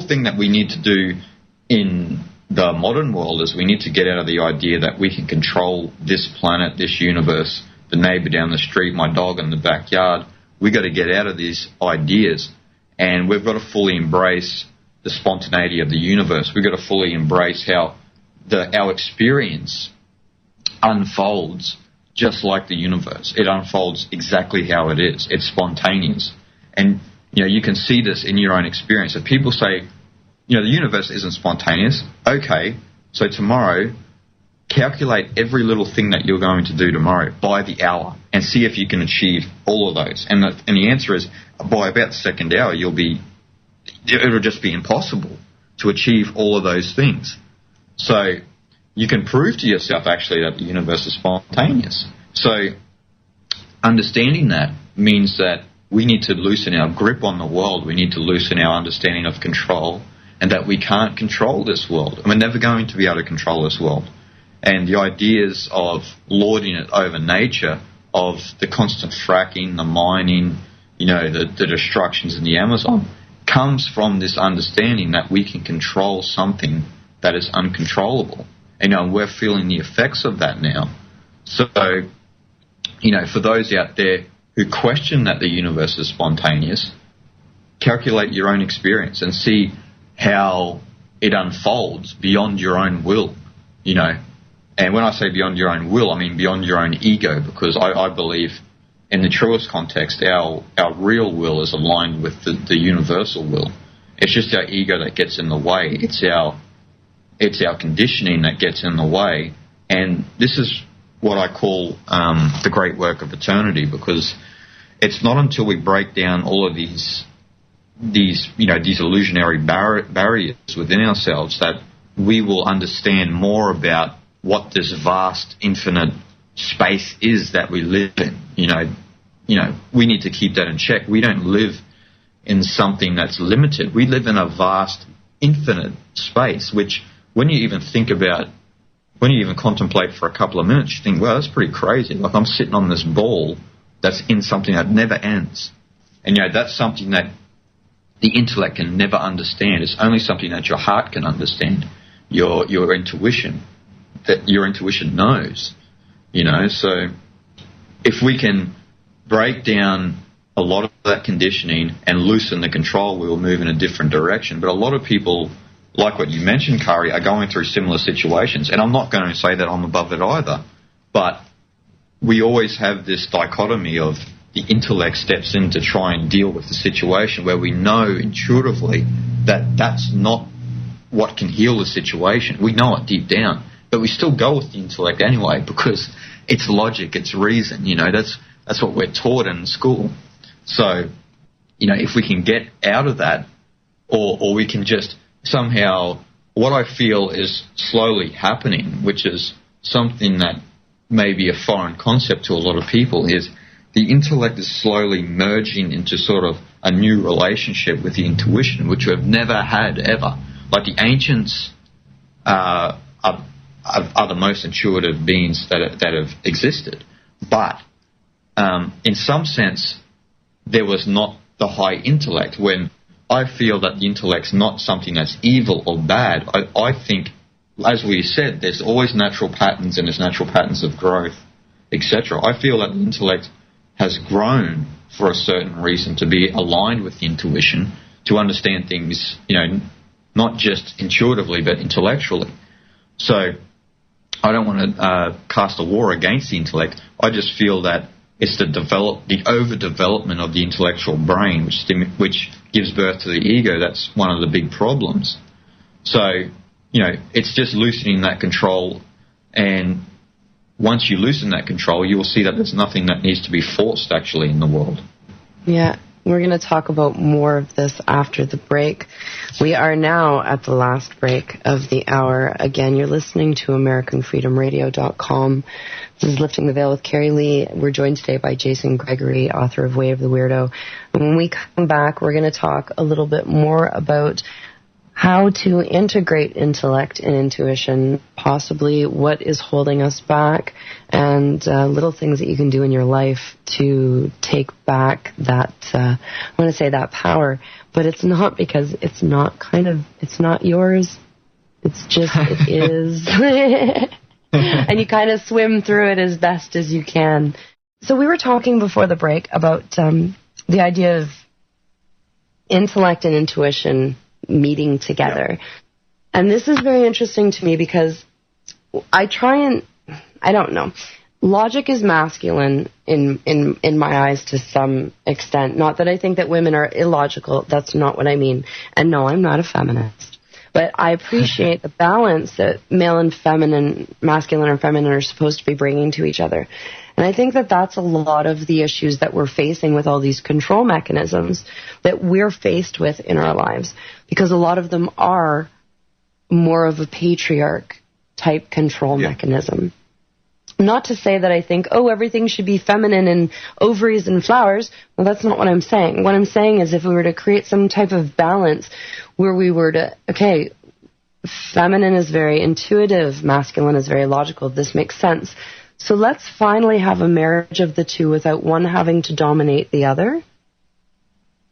thing that we need to do in the modern world is we need to get out of the idea that we can control this planet, this universe, the neighbour down the street, my dog in the backyard. We've got to get out of these ideas, and we've got to fully embrace the spontaneity of the universe. We've got to fully embrace how our experience unfolds just like the universe. It unfolds exactly how it is. It's spontaneous. And, you can see this in your own experience. If people say, the universe isn't spontaneous, okay, so tomorrow, calculate every little thing that you're going to do tomorrow by the hour and see if you can achieve all of those. And the answer is, by about the second hour, it'll just be impossible to achieve all of those things. So you can prove to yourself, actually, that the universe is spontaneous. So understanding that means that we need to loosen our grip on the world. We need to loosen our understanding of control, and that we can't control this world. And we're never going to be able to control this world. And the ideas of lording it over nature, of the constant fracking, the mining, the destructions in the Amazon, comes from this understanding that we can control something that is uncontrollable. And we're feeling the effects of that now. So, for those out there who question that the universe is spontaneous, calculate your own experience and see how it unfolds beyond your own will, And when I say beyond your own will, I mean beyond your own ego, because I believe in the truest context, our real will is aligned with the universal will. It's just our ego that gets in the way. It's our conditioning that gets in the way. And this is what I call the great work of eternity, because it's not until we break down all of these illusionary barriers within ourselves that we will understand more about what this vast, infinite space is that we live in. We need to keep that in check. We don't live in something that's limited. We live in a vast, infinite space, which when you even contemplate for a couple of minutes, you think, well, that's pretty crazy. Like, I'm sitting on this ball that's in something that never ends. And, that's something that the intellect can never understand. It's only something that your heart can understand, your intuition, that your intuition knows. So if we can break down a lot of that conditioning and loosen the control, we will move in a different direction. But a lot of people, like what you mentioned, Cari, are going through similar situations. And I'm not going to say that I'm above it either. But we always have this dichotomy of the intellect steps in to try and deal with the situation where we know intuitively that that's not what can heal the situation. We know it deep down, but we still go with the intellect anyway because it's logic, it's reason. That's what we're taught in school. So, if we can get out of that, or we can just somehow, what I feel is slowly happening, which is something that may be a foreign concept to a lot of people, is the intellect is slowly merging into sort of a new relationship with the intuition, which we've never had ever. Like the ancients are the most intuitive beings that have existed. But in some sense, there was not the high intellect. When I feel that the intellect's not something that's evil or bad, I think, as we said, there's always natural patterns and there's natural patterns of growth, etc. I feel that the intellect has grown for a certain reason, to be aligned with the intuition, to understand things, not just intuitively but intellectually. So I don't want to cast a war against the intellect. I just feel that it's the overdevelopment of the intellectual brain, which gives birth to the ego. That's one of the big problems. So, it's just loosening that control, and once you loosen that control, you will see that there's nothing that needs to be forced actually in the world. Yeah. We're going to talk about more of this after the break. We are now at the last break of the hour. Again, you're listening to AmericanFreedomRadio.com. This is Lifting the Veil with Cari-Lee. We're joined today by Jason Gregory, author of Way of the Weirdo. And when we come back, we're going to talk a little bit more about how to integrate intellect and intuition, possibly what is holding us back, and little things that you can do in your life to take back that, I want to say that power, but it's not, because it's not yours. It's just, it is. And you kind of swim through it as best as you can. So we were talking before the break about the idea of intellect and intuition meeting together. Yeah. And this is very interesting to me because I don't know. Logic is masculine in my eyes to some extent. Not that I think that women are illogical. That's not what I mean. And no, I'm not a feminist. But I appreciate the balance that male and feminine, masculine and feminine are supposed to be bringing to each other. And I think that that's a lot of the issues that we're facing with all these control mechanisms that we're faced with in our lives, because a lot of them are more of a patriarch type control mechanism. Not to say that I think, everything should be feminine and ovaries and flowers. Well, that's not what I'm saying. What I'm saying is if we were to create some type of balance where we were to, feminine is very intuitive, masculine is very logical, this makes sense. So let's finally have a marriage of the two without one having to dominate the other,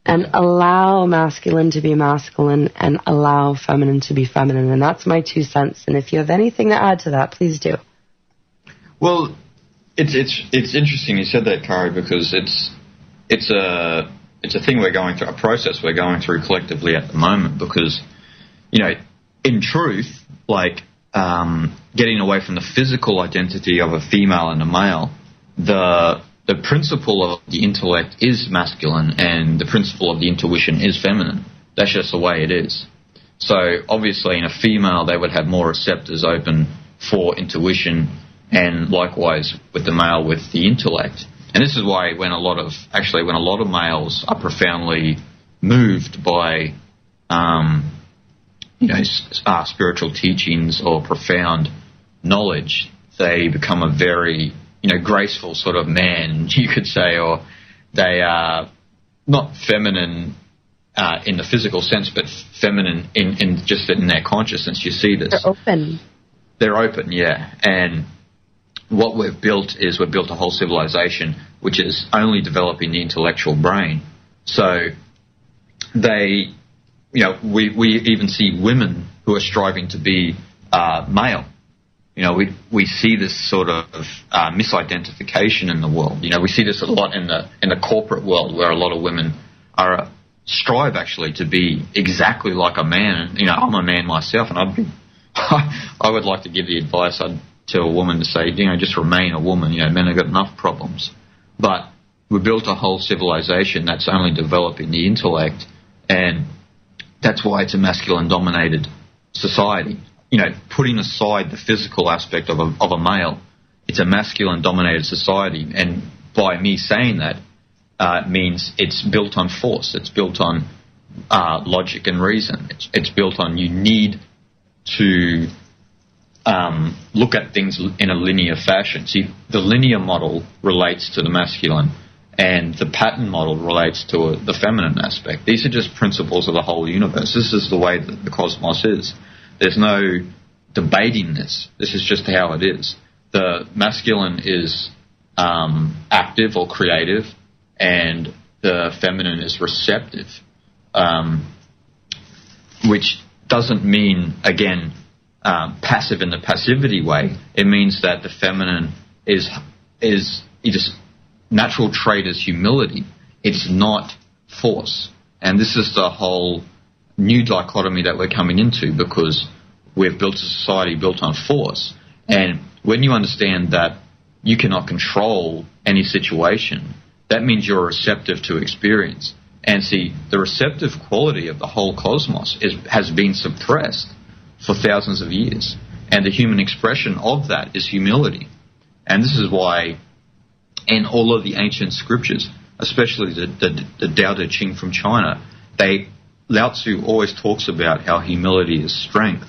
and allow masculine to be masculine and allow feminine to be feminine. And that's my 2 cents. And if you have anything to add to that, please do. Well, it's interesting you said that, Cari, because it's a thing we're going through, a process we're going through collectively at the moment. Because, in truth, getting away from the physical identity of a female and a male, the principle of the intellect is masculine and the principle of the intuition is feminine. That's just the way it is. So obviously in a female they would have more receptors open for intuition, and likewise with the male with the intellect. And this is why when a lot of males are profoundly moved by spiritual teachings or profound knowledge, they become a very graceful sort of man, you could say, or they are not feminine in the physical sense, but feminine in just in their consciousness. You see this. They're open, yeah. And what we've built a whole civilization which is only developing the intellectual brain. So we even see women who are striving to be male. We see this sort of misidentification in the world. We see this a lot in the corporate world, where a lot of women strive actually to be exactly like a man. I'm a man myself, and I would like to give the advice. to a woman to say, just remain a woman. Men have got enough problems. But we built a whole civilization that's only developing the intellect, and that's why it's a masculine-dominated society. Putting aside the physical aspect of a male, it's a masculine-dominated society, and by me saying that, means it's built on force. It's built on logic and reason. It's built on you need to look at things in a linear fashion. See, the linear model relates to the masculine, and the pattern model relates to the feminine aspect. These are just principles of the whole universe. This is the way that the cosmos is. There's no debating this. This is just how it is. The masculine is active or creative, and the feminine is receptive, which doesn't mean, again, passive in the passivity way. It means that the feminine is its natural trait is humility. It's not force. And this is the whole new dichotomy that we're coming into, because we've built a society built on force. And when you understand that you cannot control any situation, that means you're receptive to experience. And see, the receptive quality of the whole cosmos has been suppressed for thousands of years. And the human expression of that is humility. And this is why in all of the ancient scriptures, especially the Tao Te Ching from China, Lao Tzu always talks about how humility is strength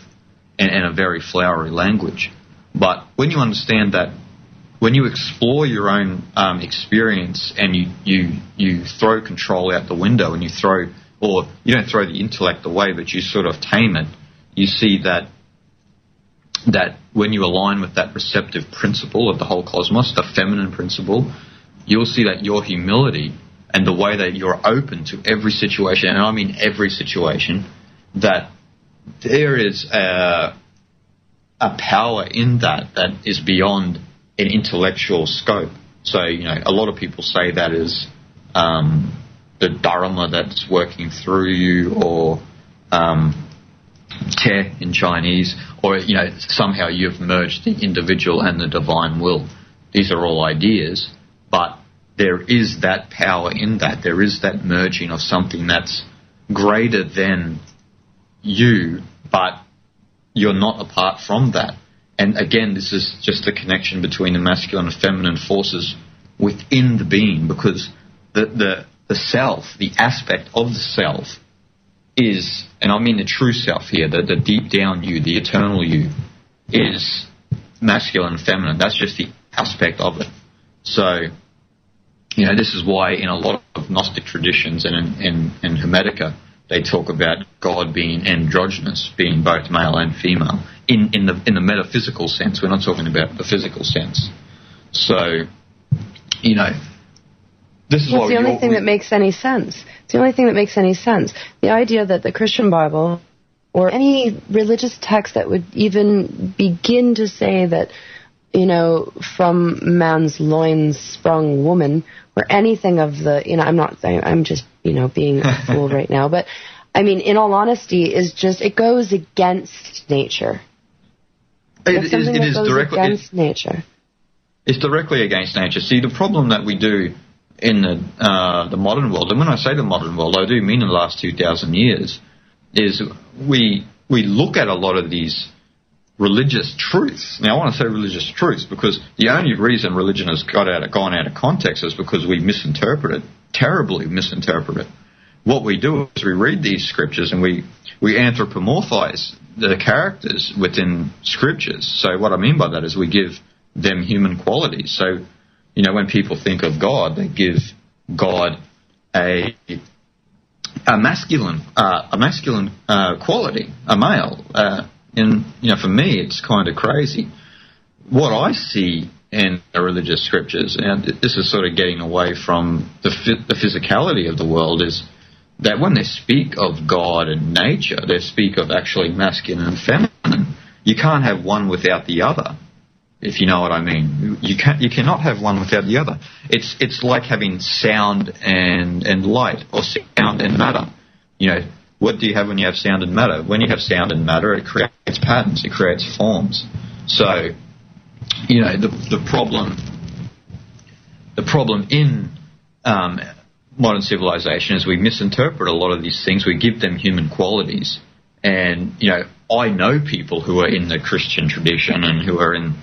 in a very flowery language. But when you understand that, when you explore your own experience and you throw control out the window and you don't throw the intellect away, but you sort of tame it, you see that when you align with that receptive principle of the whole cosmos, the feminine principle, you'll see that your humility and the way that you're open to every situation, and I mean every situation, that there is a power in that is beyond an intellectual scope. So, a lot of people say that is the dharma that's working through you, or te in Chinese, or, somehow you've merged the individual and the divine will. These are all ideas, but there is that power in that. There is that merging of something that's greater than you, but you're not apart from that. And again, this is just a connection between the masculine and feminine forces within the being, because the self, the aspect of the self is, and I mean the true self here, the deep down you, the eternal you, is masculine and feminine. That's just the aspect of it. So, this is why in a lot of Gnostic traditions and in Hermetica, they talk about God being androgynous, being both male and female, in the metaphysical sense. We're not talking about the physical sense. So, this is the only thing that makes any sense. It's the only thing that makes any sense. The idea that the Christian Bible or any religious text that would even begin to say that, from man's loins sprung woman, or anything of the, I'm not saying, I'm just, being a fool right now, but I mean, in all honesty, is just, it goes against nature. It is directly against nature. It's directly against nature. See, the problem that we do in the modern world, and when I say the modern world, I do mean in the last 2,000 years, is we look at a lot of these religious truths. Now, I want to say religious truths because the only reason religion has gone out of context is because we misinterpret it, terribly misinterpret it. What we do is we read these scriptures and we anthropomorphize the characters within scriptures. So what I mean by that is we give them human qualities. So, when people think of God, they give God a masculine quality, a male. And, for me, it's kind of crazy. What I see in the religious scriptures, and this is sort of getting away from the physicality of the world, is that when they speak of God and nature, they speak of actually masculine and feminine. You can't have one without the other, if you know what I mean. You cannot have one without the other. It's like having sound and light, or sound and matter. What do you have when you have sound and matter? When you have sound and matter, it creates patterns, it creates forms. So, the problem in modern civilization is we misinterpret a lot of these things. We give them human qualities. And, I know people who are in the Christian tradition and who are in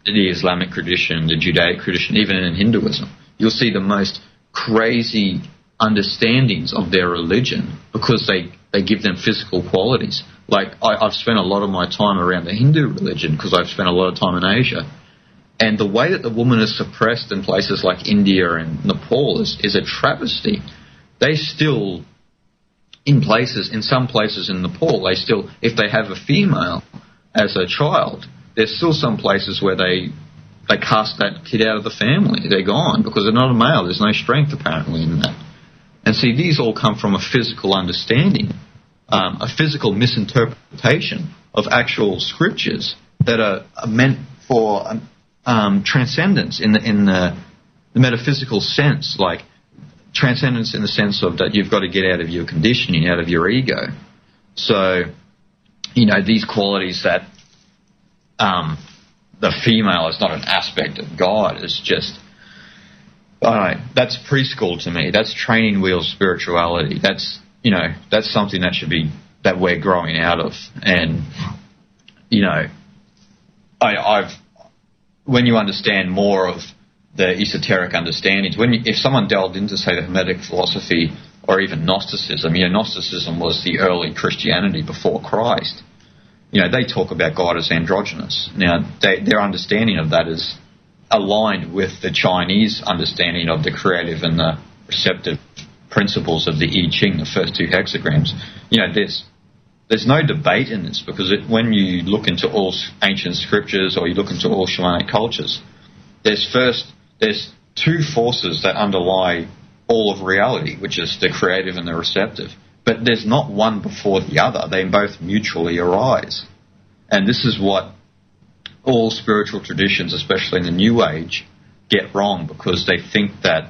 the Islamic tradition, the Judaic tradition, even in Hinduism. You'll see the most crazy understandings of their religion because they give them physical qualities. Like, I've spent a lot of my time around the Hindu religion because I've spent a lot of time in Asia. And the way that the woman is suppressed in places like India and Nepal is a travesty. They still, in some places in Nepal, if they have a female as a child, there's still some places where they cast that kid out of the family. They're gone because they're not a male. There's no strength apparently in that. And see, these all come from a physical understanding, a physical misinterpretation of actual scriptures that are meant for transcendence in the metaphysical sense, like transcendence in the sense of that you've got to get out of your conditioning, out of your ego. So, these qualities that the female is not an aspect of God, it's just, that's preschool to me. That's training wheel spirituality. That's something that we're growing out of. And, when you understand more of the esoteric understandings, if someone delved into, say, the Hermetic philosophy or even Gnosticism, Gnosticism was the early Christianity before Christ. They talk about God as androgynous. Now, their understanding of that is aligned with the Chinese understanding of the creative and the receptive principles of the I Ching, the first two hexagrams. There's no debate in this because when you look into all ancient scriptures or you look into all shamanic cultures, there's two forces that underlie all of reality, which is the creative and the receptive. But there's not one before the other. They both mutually arise. And this is what all spiritual traditions, especially in the New Age, get wrong because they think that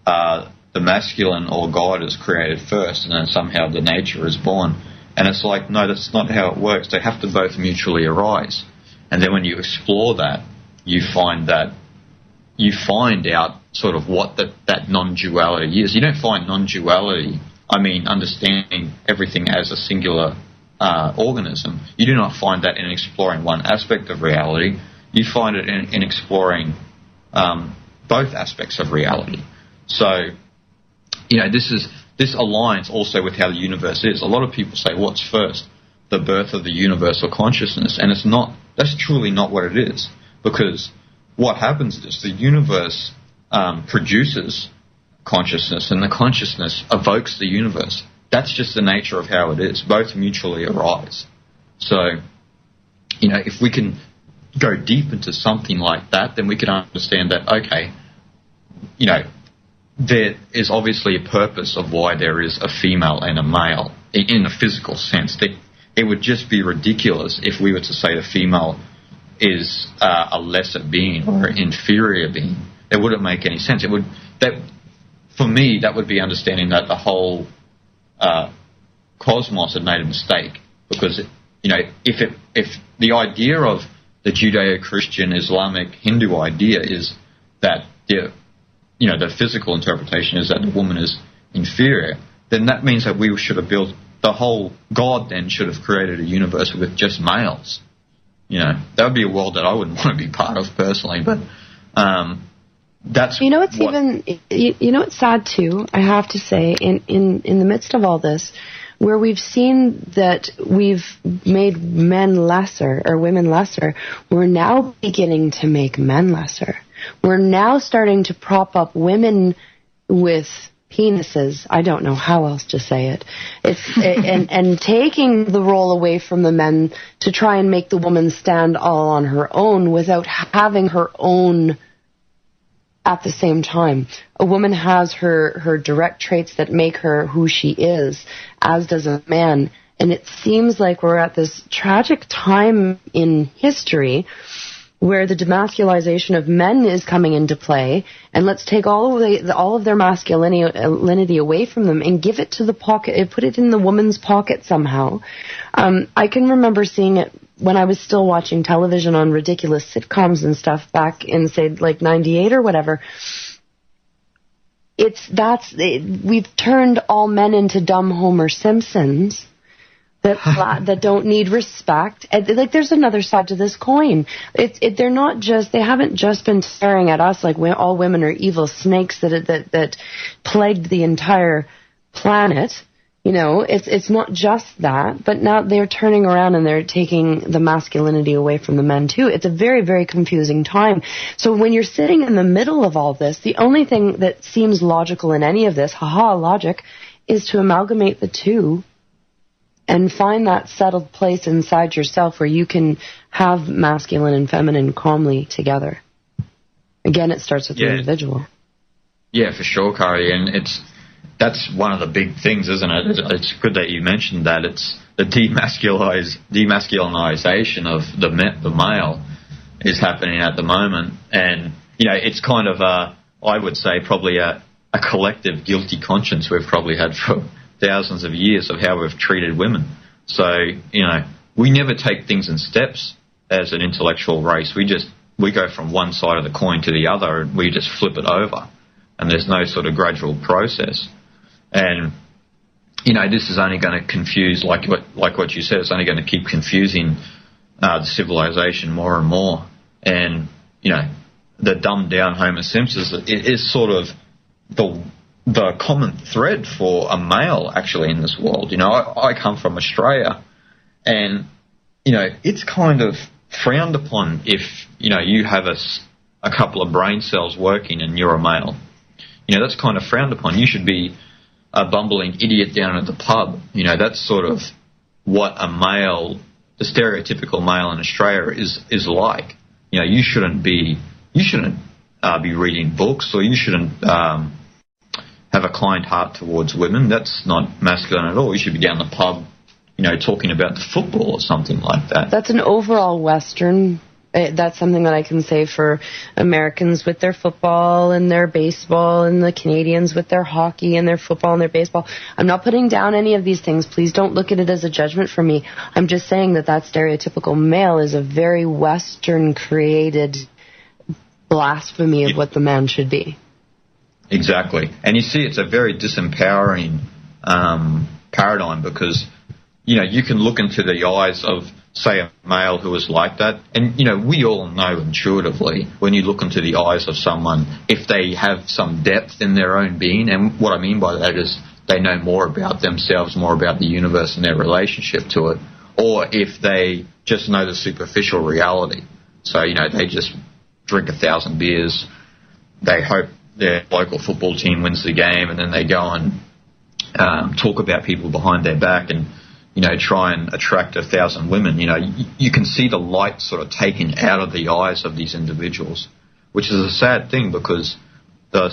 the masculine or God is created first and then somehow the nature is born. And it's like, no, that's not how it works. They have to both mutually arise. And then when you explore that, you find out sort of what that non-duality is. You don't find non-duality, understanding everything as a singular organism. You do not find that in exploring one aspect of reality. You find it in exploring both aspects of reality. So, this aligns also with how the universe is. A lot of people say, what's first? The birth of the universal consciousness. And it's not. That's truly not what it is. Because what happens is the universe produces consciousness, and the consciousness evokes the universe. That's just the nature of how it is. Both mutually arise. So, if we can go deep into something like that, then we can understand that, okay, there is obviously a purpose of why there is a female and a male in a physical sense. It would just be ridiculous if we were to say the female is a lesser being or an inferior being. It wouldn't make any sense. For me, that would be understanding that the whole cosmos had made a mistake. Because if the idea of the Judeo-Christian, Islamic, Hindu idea is that the physical interpretation is that the woman is inferior, then that means that we should have built the whole God. Then should have created a universe with just males. That would be a world that I wouldn't want to be part of personally. But that's what's sad too. I have to say, in the midst of all this, where we've seen that we've made men lesser or women lesser, we're now beginning to make men lesser. We're now starting to prop up women with penises. I don't know how else to say it. And taking the role away from the men to try and make the woman stand all on her own without having her own at the same time. A woman has her direct traits that make her who she is, as does a man. And it seems like we're at this tragic time in history where the demasculization of men is coming into play, and let's take all of their masculinity away from them and give it to the pocket, put it in the woman's pocket somehow. I can remember seeing it when I was still watching television on ridiculous sitcoms and stuff back in, say, like 98 or whatever, we've turned all men into dumb Homer Simpsons that don't need respect. Like, there's another side to this coin. They haven't just been staring at us like all women are evil snakes that plagued the entire planet. You know, it's not just that, but now they're turning around and they're taking the masculinity away from the men too. It's a very, very confusing time. So when you're sitting in the middle of all this, the only thing that seems logical in any of this, logic, is to amalgamate the two and find that settled place inside yourself where you can have masculine and feminine calmly together. Again, it starts with the individual. Yeah, for sure, Cari, and that's one of the big things, isn't it? It's good that you mentioned that. It's the demasculinization of the male is happening at the moment, and you know, it's kind of I would say probably a collective guilty conscience we've probably had for thousands of years of how we've treated women. So, you know, we never take things in steps as an intellectual race. We go from one side of the coin to the other, and we just flip it over, and there's no sort of gradual process. And, you know, this is only going to confuse, like what you said, it's only going to keep confusing the civilization more and more. And, you know, the dumbed-down Homer Simpsons is sort of the common thread for a male, actually, in this world. You know, I come from Australia, and, you know, it's kind of frowned upon if, you know, you have a couple of brain cells working and you're a male. You know, that's kind of frowned upon. You should be a bumbling idiot down at the pub. You know, that's sort of what a male, the stereotypical male in Australia is like. You know, you shouldn't be reading books, or you shouldn't have a kind heart towards women. That's not masculine at all. You should be down the pub, you know, talking about the football or something like that. That's an overall Western. That's something that I can say for Americans with their football and their baseball, and the Canadians with their hockey and their football and their baseball. I'm not putting down any of these things. Please don't look at it as a judgment from me. I'm just saying that stereotypical male is a very Western created blasphemy of what the man should be. Exactly. And you see, it's a very disempowering paradigm, because, you know, you can look into the eyes of, say, a male who is like that, and, you know, we all know intuitively when you look into the eyes of someone if they have some depth in their own being. And what I mean by that is they know more about themselves, more about the universe and their relationship to it, or if they just know the superficial reality. So, you know, they just drink 1,000 beers, they hope their local football team wins the game, and then they go and talk about people behind their back and, you know, try and attract 1,000 women. You know, you can see the light sort of taken out of the eyes of these individuals, which is a sad thing, because the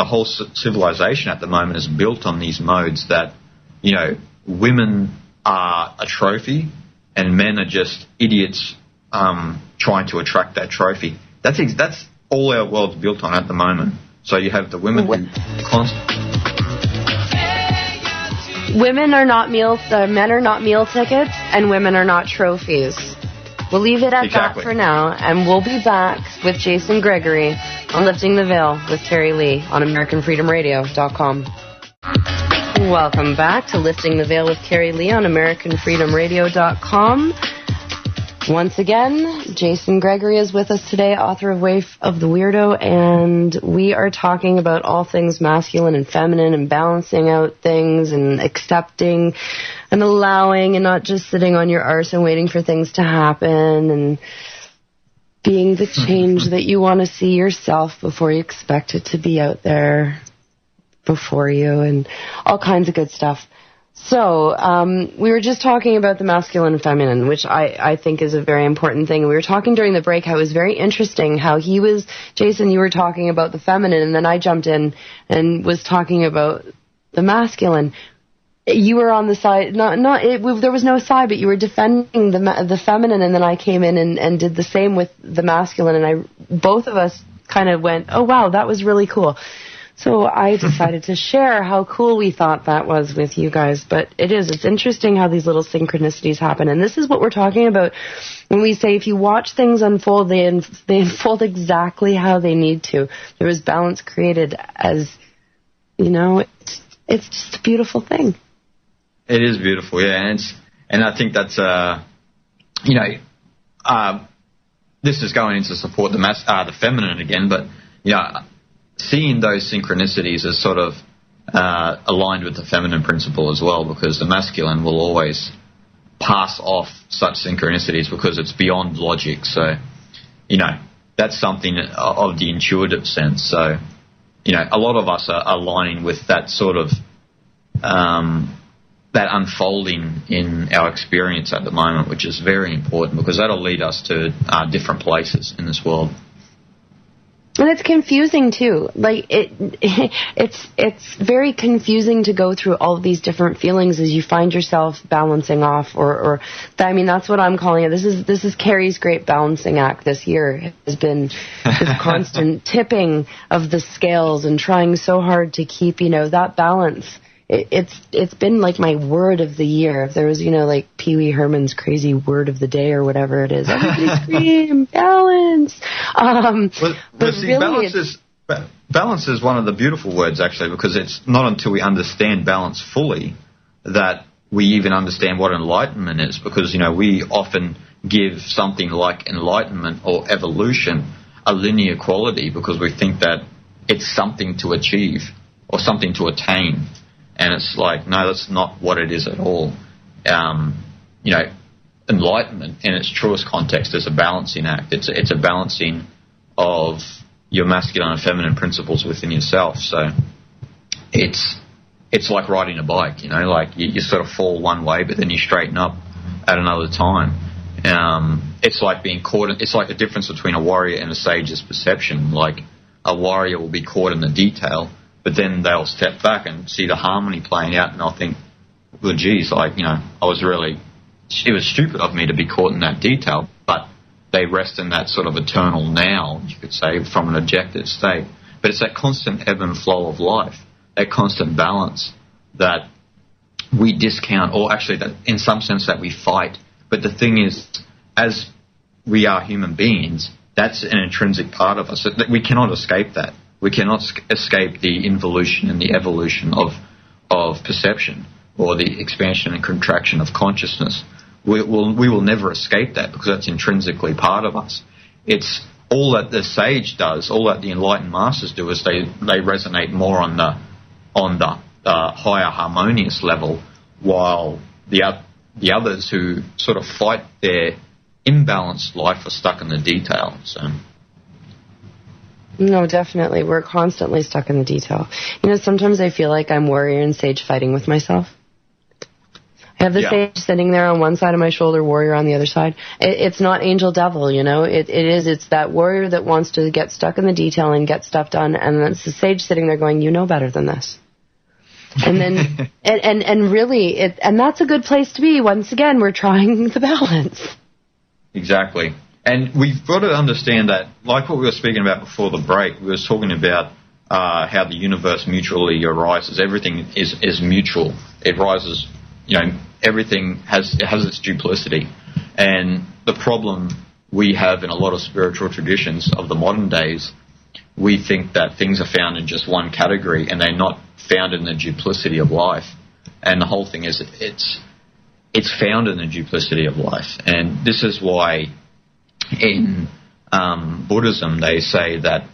whole civilization at the moment is built on these modes that, you know, women are a trophy and men are just idiots trying to attract that trophy. That's all our world's built on at the moment. So you have the women who women are not men are not meal tickets, and women are not trophies. We'll leave it at that for now, and we'll be back with Jason Gregory on Lifting the Veil with Cari-Lee on AmericanFreedomRadio.com. Welcome back to Lifting the Veil with Cari-Lee on AmericanFreedomRadio.com. Once again, Jason Gregory is with us today, author of Way of the Weirdo, and we are talking about all things masculine and feminine and balancing out things and accepting and allowing and not just sitting on your arse and waiting for things to happen, and being the change that you want to see yourself before you expect it to be out there before you, and all kinds of good stuff. So, we were just talking about the masculine and feminine, which I think is a very important thing. We were talking during the break how it was very interesting how Jason, you were talking about the feminine, and then I jumped in and was talking about the masculine. You were on the side, there was no side, but you were defending the feminine, and then I came in and did the same with the masculine, and both of us kind of went, oh wow, that was really cool. So I decided to share how cool we thought that was with you guys. But it's interesting how these little synchronicities happen. And this is what we're talking about when we say if you watch things unfold, they unfold exactly how they need to. There was balance created as, it's just a beautiful thing. It is beautiful, yeah. And I think that's, this is going into support the feminine again, but, seeing those synchronicities is sort of aligned with the feminine principle as well, because the masculine will always pass off such synchronicities because it's beyond logic. So, that's something of the intuitive sense. So, a lot of us are aligning with that sort of that unfolding in our experience at the moment, which is very important because that'll lead us to different places in this world. And it's confusing too. Like it's very confusing to go through all of these different feelings as you find yourself balancing off, that's what I'm calling it. This is Cari's great balancing act this year. Has been this constant tipping of the scales and trying so hard to keep that balance. It's been like my word of the year. If there was, like Pee Wee Herman's crazy word of the day or whatever it is, everybody scream, balance. Balance is one of the beautiful words, actually, because it's not until we understand balance fully that we even understand what enlightenment is, because, we often give something like enlightenment or evolution a linear quality because we think that it's something to achieve or something to attain. And it's like, no, that's not what it is at all. Enlightenment in its truest context is a balancing act. It's a balancing of your masculine and feminine principles within yourself. So it's like riding a bike, like you sort of fall one way, but then you straighten up at another time. It's like being caught. It's like the difference between a warrior and a sage's perception. Like a warrior will be caught in the detail, but then they'll step back and see the harmony playing out, and they'll think, well, geez, it was stupid of me to be caught in that detail, but they rest in that sort of eternal now, you could say, from an objective state. But it's that constant ebb and flow of life, that constant balance that we discount, or actually that in some sense that we fight. But the thing is, as we are human beings, that's an intrinsic part of us. We cannot escape that. We cannot escape the involution and the evolution of perception or the expansion and contraction of consciousness. We will never escape that because that's intrinsically part of us. It's all that the sage does, all that the enlightened masters do is they resonate more on the higher harmonious level, while the others who sort of fight their imbalanced life are stuck in the detail. So. No, definitely. We're constantly stuck in the detail. Sometimes I feel like I'm warrior and sage fighting with myself. I have the sage sitting there on one side of my shoulder, warrior on the other side. It's not angel devil, It's that warrior that wants to get stuck in the detail and get stuff done, and it's the sage sitting there going, you know better than this. And then, and really, and that's a good place to be. Once again, we're trying the balance. Exactly. And we've got to understand that, like what we were speaking about before the break, we were talking about how the universe mutually arises. Everything is mutual. It rises, everything has its duplicity. And the problem we have in a lot of spiritual traditions of the modern days, we think that things are found in just one category and they're not found in the duplicity of life. And the whole thing is it's found in the duplicity of life. And this is why in Buddhism they say that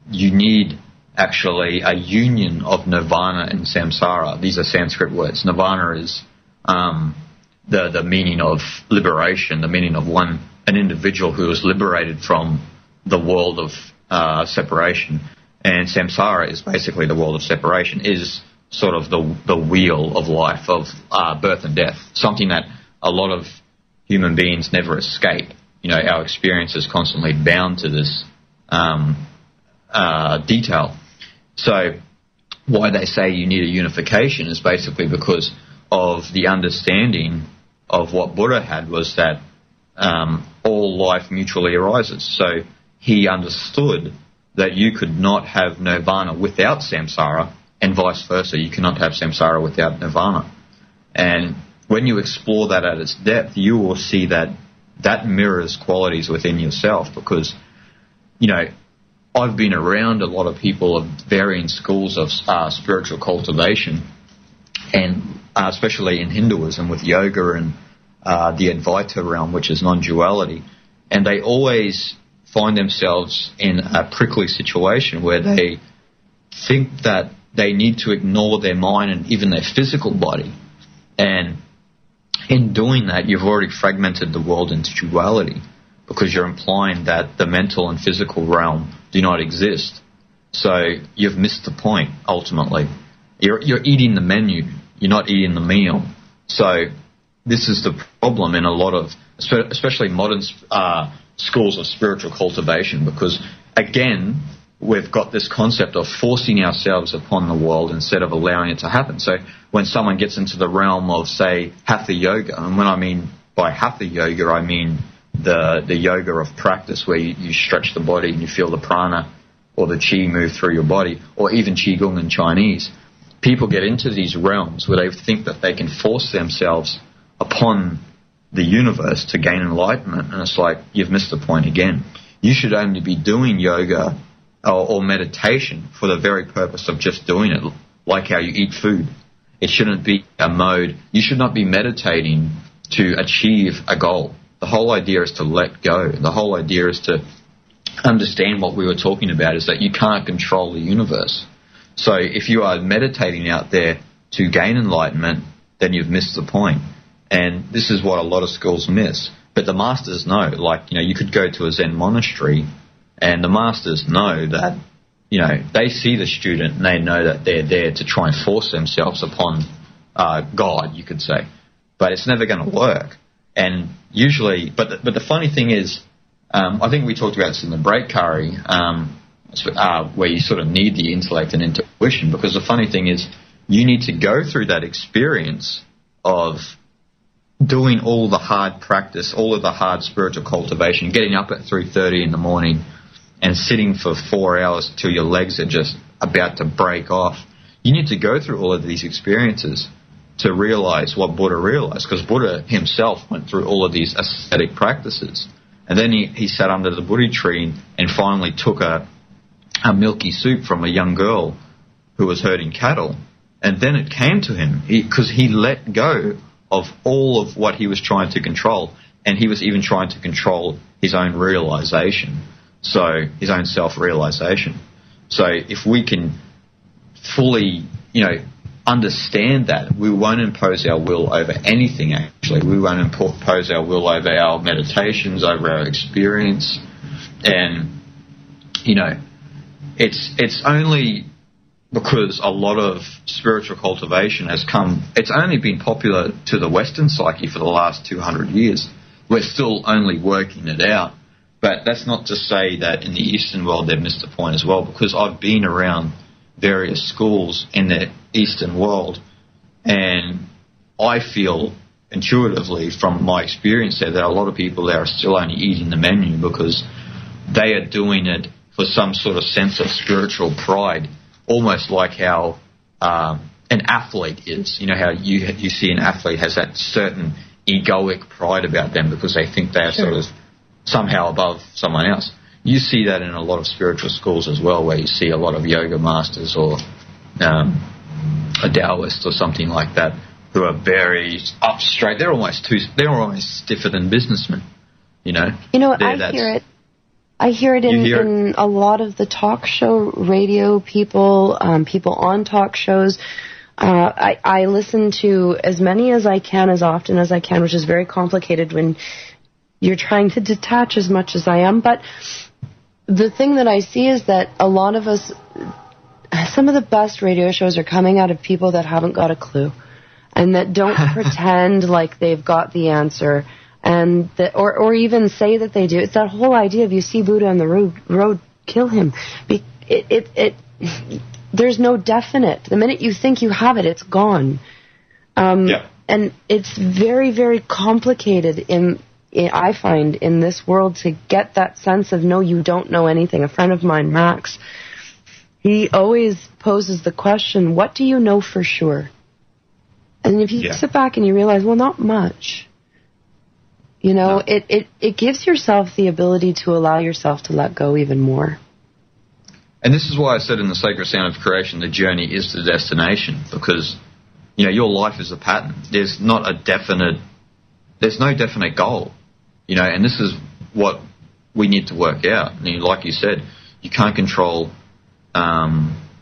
you need actually a union of nirvana and samsara. These are Sanskrit words. Nirvana is the meaning of liberation, the meaning of an individual who is liberated from the world of separation. And samsara is basically the world of separation, is sort of the wheel of life, of birth and death, something that a lot of human beings never escape. Our experience is constantly bound to this detail. So why they say you need a unification is basically because of the understanding of what Buddha had, was that all life mutually arises. So he understood that you could not have nirvana without samsara, and vice versa. You cannot have samsara without nirvana. And when you explore that at its depth, you will see that that mirrors qualities within yourself, because, you know, I've been around a lot of people of varying schools of spiritual cultivation, and especially in Hinduism with yoga and the Advaita realm, which is non-duality, and they always find themselves in a prickly situation where they think that they need to ignore their mind and even their physical body. And in doing that, you've already fragmented the world into duality, because you're implying that the mental and physical realm do not exist. So you've missed the point, ultimately. You're eating the menu. You're not eating the meal. So this is the problem in a lot of, especially modern schools of spiritual cultivation, because, again, we've got this concept of forcing ourselves upon the world instead of allowing it to happen. So when someone gets into the realm of, say, hatha yoga, and when I mean by hatha yoga, I mean the yoga of practice, where you stretch the body and you feel the prana or the chi move through your body, or even qigong in Chinese, people get into these realms where they think that they can force themselves upon the universe to gain enlightenment, and it's like, you've missed the point again. You should only be doing yoga or meditation for the very purpose of just doing it, like how you eat food. It shouldn't be a mode. You should not be meditating to achieve a goal. The whole idea is to let go. The whole idea is to understand what we were talking about, is that you can't control the universe. So if you are meditating out there to gain enlightenment, then you've missed the point. And this is what a lot of schools miss. But the masters know, like, you know, you could go to a Zen monastery and the masters know that, you know, they see the student and they know that they're there to try and force themselves upon God, you could say. But it's never going to work. And usually, but the funny thing is, I think we talked about this in the break, Cari, where you sort of need the intellect and intuition, because the funny thing is, you need to go through that experience of doing all the hard practice, all of the hard spiritual cultivation, getting up at 3:30 in the morning and sitting for 4 hours till your legs are just about to break off. You need to go through all of these experiences to realize what Buddha realized, because Buddha himself went through all of these ascetic practices. And then he sat under the Bodhi tree and finally took a milky soup from a young girl who was herding cattle. And then it came to him, because he let go of all of what he was trying to control, and he was even trying to control his own realization, so his own self-realization. So if we can fully, you know, understand that, we won't impose our will over anything, actually. We won't impose our will over our meditations, over our experience. And, you know, it's only because a lot of spiritual cultivation has come, it's only been popular to the Western psyche for the last 200 years. We're still only working it out. But that's not to say that in the Eastern world they've missed the point as well, because I've been around various schools in the Eastern world, and I feel intuitively from my experience there that a lot of people there are still only eating the menu because they are doing it for some sort of sense of spiritual pride, almost like how an athlete is. You know how you see an athlete has that certain egoic pride about them because they think they are sort of somehow above someone else. You see that in a lot of spiritual schools as well, where you see a lot of yoga masters or a Taoist or something like that who are very up straight. They're almost stiffer than businessmen, you know. You know, I hear it in a lot of the talk show radio people, people on talk shows. I listen to as many as I can, as often as I can, which is very complicated when you're trying to detach as much as I am. But the thing that I see is that a lot of us, some of the best radio shows are coming out of people that haven't got a clue and that don't pretend like they've got the answer, and that, or even say that they do. It's that whole idea of you see Buddha on the road, kill him. There's no definite. The minute you think you have it, it's gone. And it's very, very complicated in I find in this world to get that sense of, no, you don't know anything. A friend of mine, Max, he always poses the question, what do you know for sure? And if you sit back and you realize, well, not much. You know, no. It gives yourself the ability to allow yourself to let go even more. And this is why I said in the Sacred Sound of Creation, the journey is the destination, because, you know, your life is a pattern. There's no definite goal, you know, and this is what we need to work out. And like you said, you can't control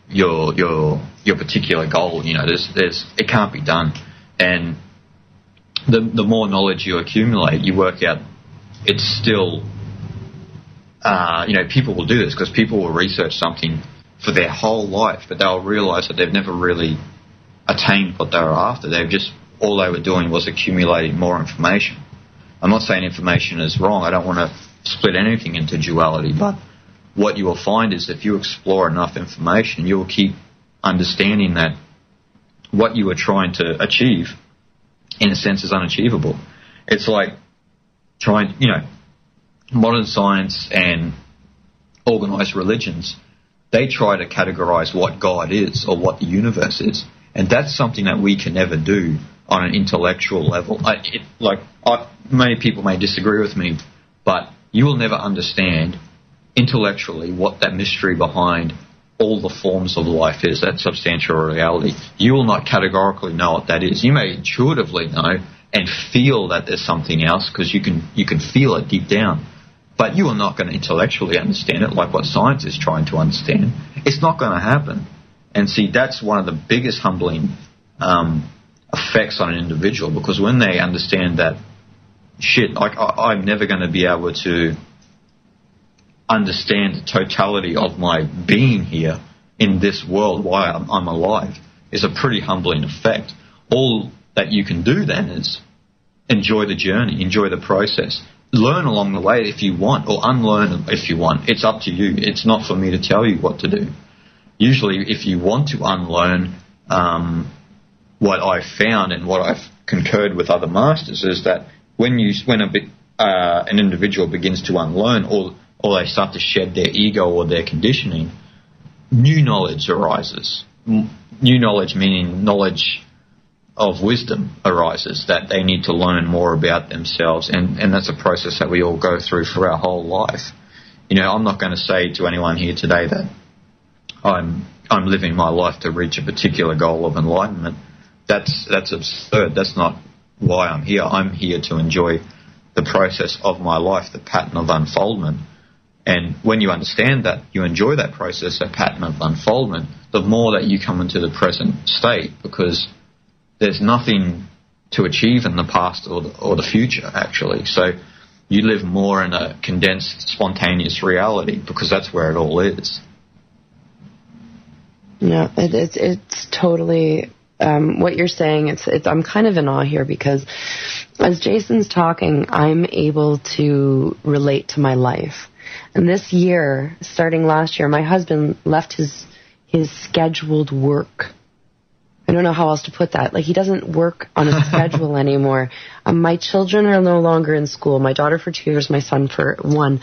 your particular goal. You know, it can't be done. And the more knowledge you accumulate, you work out it's still. You know, people will do this because people will research something for their whole life, but they'll realize that they've never really attained what they were after. All they were doing was accumulating more information. I'm not saying information is wrong. I don't want to split anything into duality, but what you will find is if you explore enough information, you will keep understanding that what you were trying to achieve, in a sense, is unachievable. It's like trying, you know, modern science and organized religions, they try to categorize what God is or what the universe is. And that's something that we can never do on an intellectual level. Many people may disagree with me, but you will never understand intellectually what that mystery behind all the forms of life is, that substantial reality. You will not categorically know what that is. You may intuitively know and feel that there's something else because you can feel it deep down. But you are not going to intellectually understand it like what science is trying to understand. It's not going to happen. And see, that's one of the biggest humbling effects on an individual, because when they understand that, I'm never going to be able to understand the totality of my being here in this world, why I'm alive, is a pretty humbling effect. All that you can do then is enjoy the journey, enjoy the process. Learn along the way if you want, or unlearn if you want. It's up to you. It's not for me to tell you what to do. Usually, if you want to unlearn, what I've found and what I've concurred with other masters is that when an individual begins to unlearn, or they start to shed their ego or their conditioning, new knowledge arises. New knowledge meaning knowledge of wisdom arises, that they need to learn more about themselves, and that's a process that we all go through for our whole life. You know, I'm not going to say to anyone here today that I'm living my life to reach a particular goal of enlightenment. That's absurd. That's not why I'm here. I'm here to enjoy the process of my life, the pattern of unfoldment. And when you understand that, you enjoy that process, that pattern of unfoldment, the more that you come into the present state, because there's nothing to achieve in the past or the future, actually. So you live more in a condensed, spontaneous reality, because that's where it all is. Yeah, it's totally what you're saying. I'm kind of in awe here, because as Jason's talking, I'm able to relate to my life. And this year, starting last year, my husband left his scheduled work. I don't know how else to put that. Like, he doesn't work on a schedule anymore. My children are no longer in school. My daughter for 2 years, my son for 1.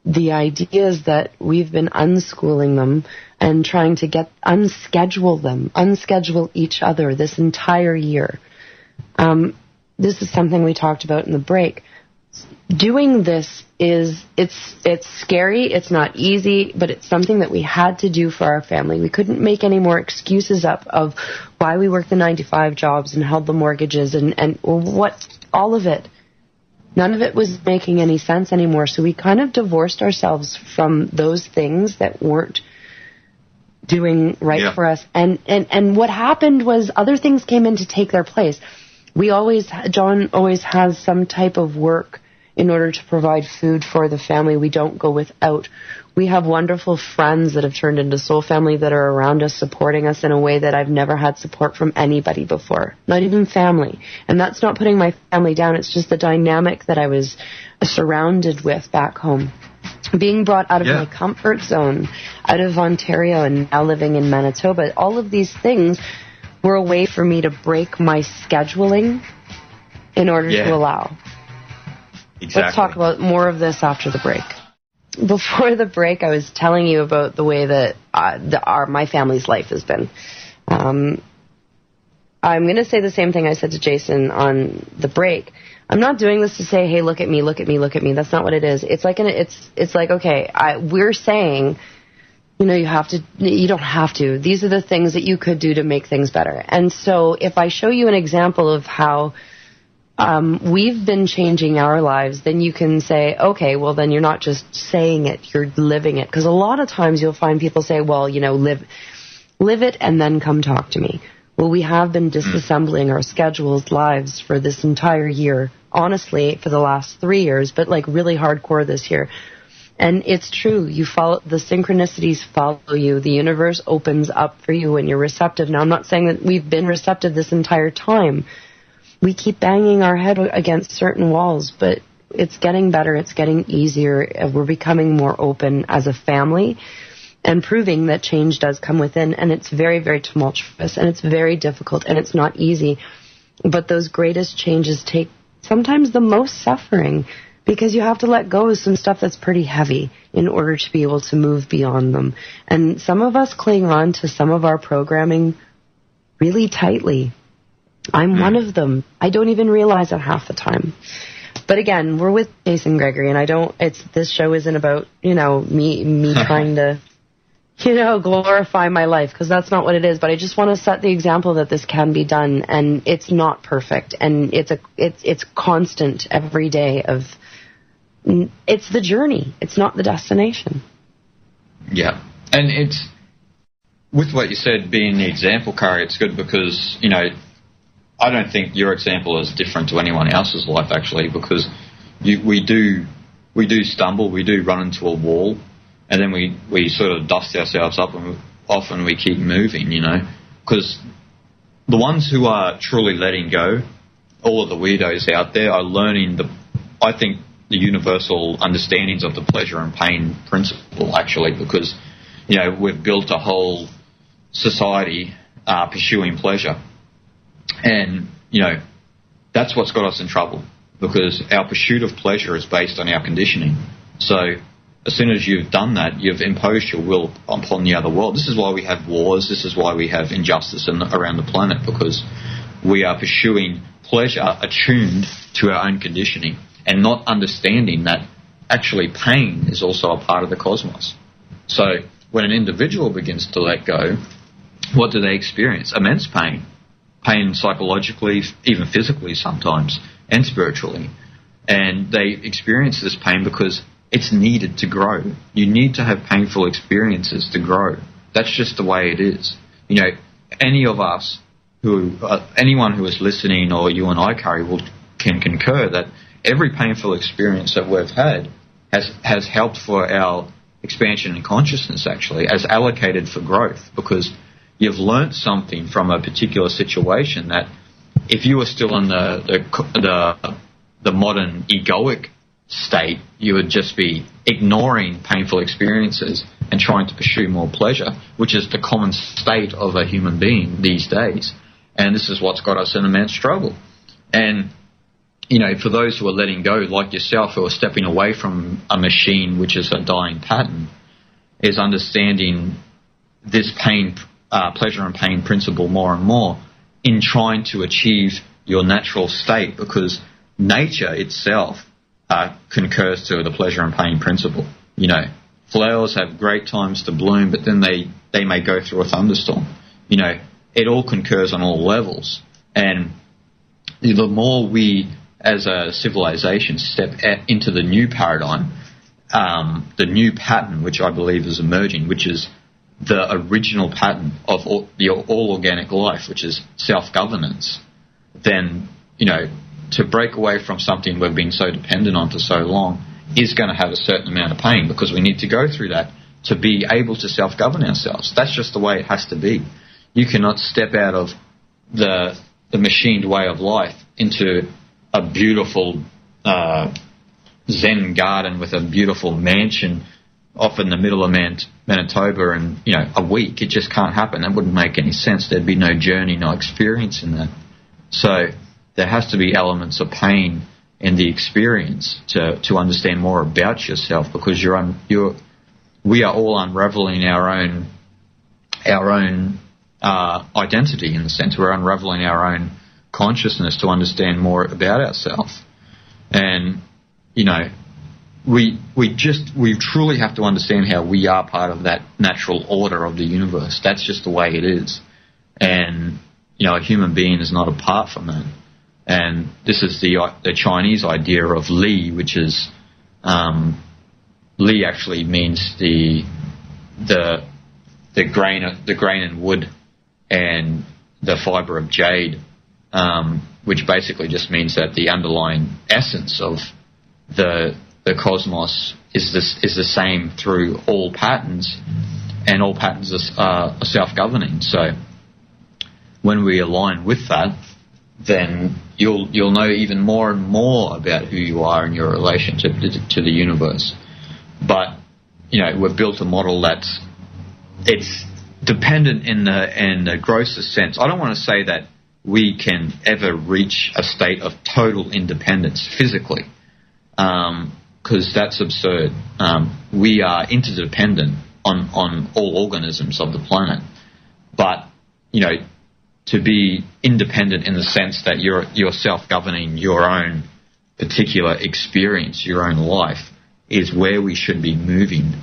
The idea is that we've been unschooling them and trying to unschedule each other this entire year. This is something we talked about in the break. Doing this it's scary, it's not easy, but it's something that we had to do for our family. We couldn't make any more excuses up of why we worked the 9-to-5 jobs and held the mortgages and what, all of it. None of it was making any sense anymore, so we kind of divorced ourselves from those things that weren't doing right for us. And what happened was other things came in to take their place. John always has some type of work in order to provide food for the family. We don't go without. We have wonderful friends that have turned into soul family that are around us, supporting us in a way that I've never had support from anybody before, not even family. And that's not putting my family down. It's just the dynamic that I was surrounded with back home. Being brought out of my comfort zone, out of Ontario and now living in Manitoba, all of these things were a way for me to break my scheduling in order to allow. Exactly. Let's talk about more of this after the break. Before the break, I was telling you about the way that my family's life has been. I'm going to say the same thing I said to Jason on the break. I'm not doing this to say, hey, look at me, look at me, look at me. That's not what it is. It's like okay, we're saying, you don't have to. These are the things that you could do to make things better. And so if I show you an example of how we've been changing our lives, then you can say, okay, well, then you're not just saying it, you're living it. Because a lot of times you'll find people say, well, live it and then come talk to me. Well, we have been disassembling our schedules, lives for this entire year, honestly, for the last 3 years, but like really hardcore this year. And it's true. The synchronicities follow you. The universe opens up for you when you're receptive. Now, I'm not saying that we've been receptive this entire time. We keep banging our head against certain walls, but it's getting better. It's getting easier. We're becoming more open as a family and proving that change does come within. And it's very, very tumultuous, and it's very difficult, and it's not easy. But those greatest changes take sometimes the most suffering, because you have to let go of some stuff that's pretty heavy in order to be able to move beyond them. And some of us cling on to some of our programming really tightly. I'm one of them. I don't even realize it half the time. But again, we're with Jason Gregory, and this show isn't about, me trying to, glorify my life, because that's not what it is. But I just want to set the example that this can be done, and it's not perfect, and it's constant every day it's the journey. It's not the destination. Yeah. And it's, with what you said being the example, Cari, it's good because, I don't think your example is different to anyone else's life, actually, because we do stumble, we do run into a wall, and then we sort of dust ourselves up, and often we keep moving, because the ones who are truly letting go, all of the weirdos out there, are learning I think, the universal understandings of the pleasure and pain principle, actually, because, we've built a whole society pursuing pleasure. And, that's what's got us in trouble, because our pursuit of pleasure is based on our conditioning. So as soon as you've done that, you've imposed your will upon the other world. This is why we have wars. This is why we have injustice around the planet, because we are pursuing pleasure attuned to our own conditioning and not understanding that actually pain is also a part of the cosmos. So when an individual begins to let go, what do they experience? Immense pain. Pain psychologically, even physically sometimes, and spiritually. And they experience this pain because it's needed to grow. You need to have painful experiences to grow. That's just the way it is. Any of us, anyone who is listening, or you and I, Cari, can concur that every painful experience that we've had has helped for our expansion in consciousness, actually, as allocated for growth, because you've learnt something from a particular situation that if you were still in the modern egoic state, you would just be ignoring painful experiences and trying to pursue more pleasure, which is the common state of a human being these days. And this is what's got us in immense trouble. And, for those who are letting go, like yourself, who are stepping away from a machine which is a dying pattern, is understanding this pleasure and pain principle more and more in trying to achieve your natural state, because nature itself concurs to the pleasure and pain principle. Flowers have great times to bloom, but then they may go through a thunderstorm. It all concurs on all levels. And the more we, as a civilization, step into the new paradigm, the new pattern, which I believe is emerging, which is the original pattern of all organic life, which is self-governance, then, to break away from something we've been so dependent on for so long is going to have a certain amount of pain, because we need to go through that to be able to self-govern ourselves. That's just the way it has to be. You cannot step out of the machined way of life into a beautiful Zen garden with a beautiful mansion off in the middle of Manitoba in, a week. It just can't happen. That wouldn't make any sense. There'd be no journey, no experience in that. So there has to be elements of pain in the experience to understand more about yourself, because we are all unraveling our own identity, in the sense we're unraveling our own consciousness to understand more about ourselves. And we truly have to understand how we are part of that natural order of the universe. That's just the way it is. And a human being is not apart from that. And this is the Chinese idea of Li, which is Li actually means the grain and wood and the fiber of jade, which basically just means that the underlying essence of the cosmos is the same through all patterns, and all patterns are self-governing. So when we align with that, then you'll know even more and more about who you are in your relationship to the universe. But we've built a model it's dependent in the grossest sense. I don't want to say that we can ever reach a state of total independence physically, because that's absurd. We are interdependent on all organisms of the planet, but to be independent in the sense that you're self-governing your own particular experience, your own life, is where we should be moving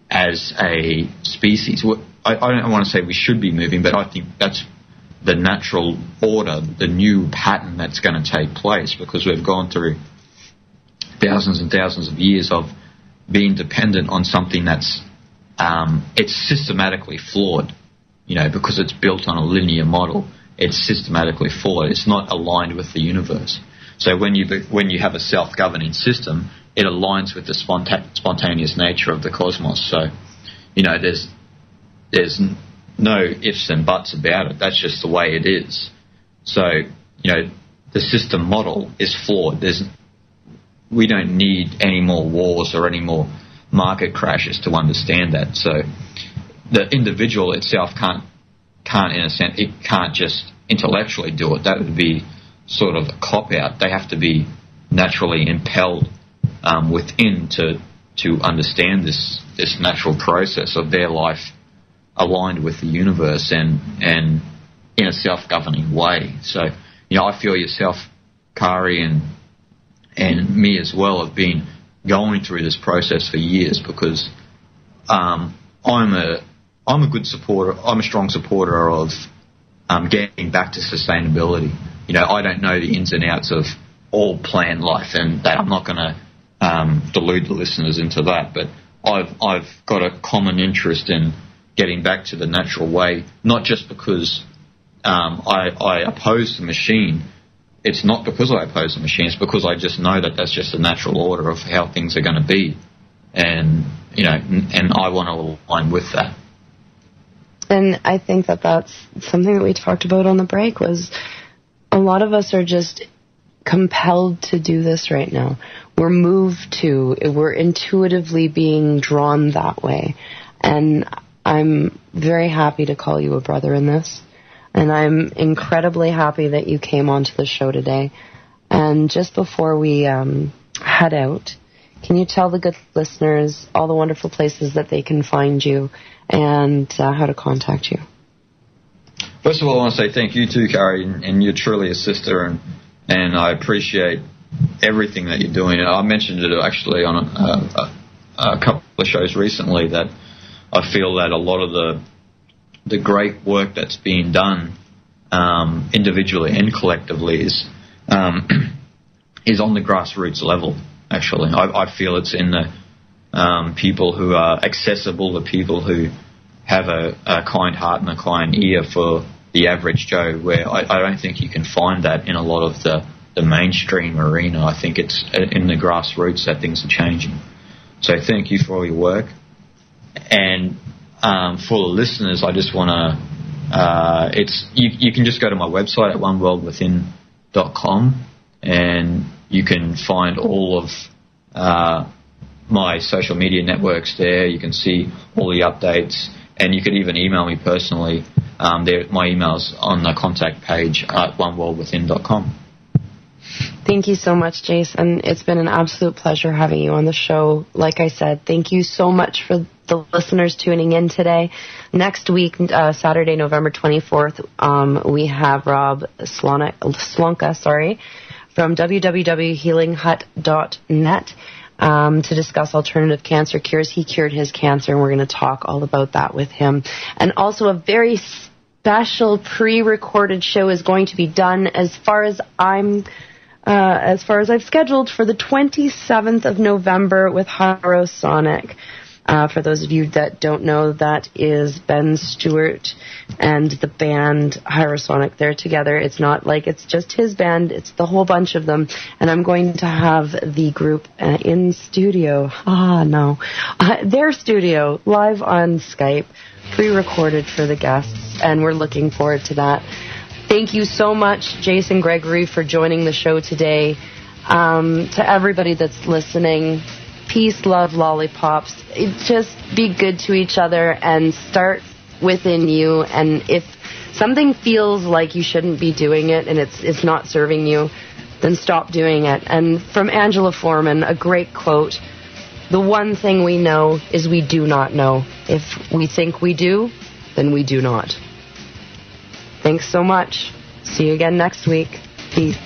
as a species. I don't want to say we should be moving, but I think that's the natural order, the new pattern that's going to take place, because we've gone through thousands and thousands of years of being dependent on something that's it's systematically flawed. Because it's built on a linear model, it's systematically flawed. It's not aligned with the universe. So when you have a self-governing system, it aligns with the spontaneous nature of the cosmos. So, there's no ifs and buts about it. That's just the way it is. So, the system model is flawed. We don't need any more wars or any more market crashes to understand that. So the individual itself can't in a sense, it can't just intellectually do it. That would be sort of a cop-out. They have to be naturally impelled within to understand this natural process of their life aligned with the universe and in a self-governing way. So, I feel yourself, Cari, and me as well, have been going through this process for years, because I'm a good supporter. I'm a strong supporter of getting back to sustainability. I don't know the ins and outs of all plant life, and that I'm not going to delude the listeners into that. But I've got a common interest in getting back to the natural way, not just because I oppose the machine. It's not because I oppose the machine. It's because I just know that that's just the natural order of how things are going to be, and I want to align with that. And I think that that's something that we talked about on the break, was a lot of us are just compelled to do this right now. We're intuitively being drawn that way. And I'm very happy to call you a brother in this. And I'm incredibly happy that you came onto the show today. And just before we head out, can you tell the good listeners all the wonderful places that they can find you and how to contact you? First of all, I want to say thank you too, Cari, and you're truly a sister, and I appreciate everything that you're doing. I mentioned it actually on a couple of shows recently, that I feel that a lot of the great work that's being done individually and collectively is on the grassroots level. Actually, I feel it's in the people who are accessible, the people who have a kind heart and a kind ear for the average Joe, where I don't think you can find that in a lot of the mainstream arena. I think it's in the grassroots that things are changing. So thank you for all your work. And for the listeners, I just want to, you can just go to my website at oneworldwithin.com, and you can find all of my social media networks there. You can see all the updates, and you can even email me personally. My email's on the contact page at oneworldwithin.com. Thank you so much, Jason. It's been an absolute pleasure having you on the show. Like I said, thank you so much for the listeners tuning in today. Next week, Saturday, November 24th, we have Rob Slonka, from www.healinghut.net to discuss alternative cancer cures. He cured his cancer, and we're going to talk all about that with him. And also a very special pre-recorded show is going to be done as far as I've scheduled for the 27th of November with Hyrosonic. For those of you that don't know, that is Ben Stewart and the band Hyrosonic. They're together. It's not like it's just his band. It's the whole bunch of them. And I'm going to have the group in studio. Their studio, live on Skype, pre-recorded for the guests. And we're looking forward to that. Thank you so much, Jason Gregory, for joining the show today. To everybody that's listening, peace, love, lollipops. Just be good to each other and start within you. And if something feels like you shouldn't be doing it and it's not serving you, then stop doing it. And from Angela Foreman, a great quote, "The one thing we know is we do not know. If we think we do, then we do not." Thanks so much. See you again next week. Peace.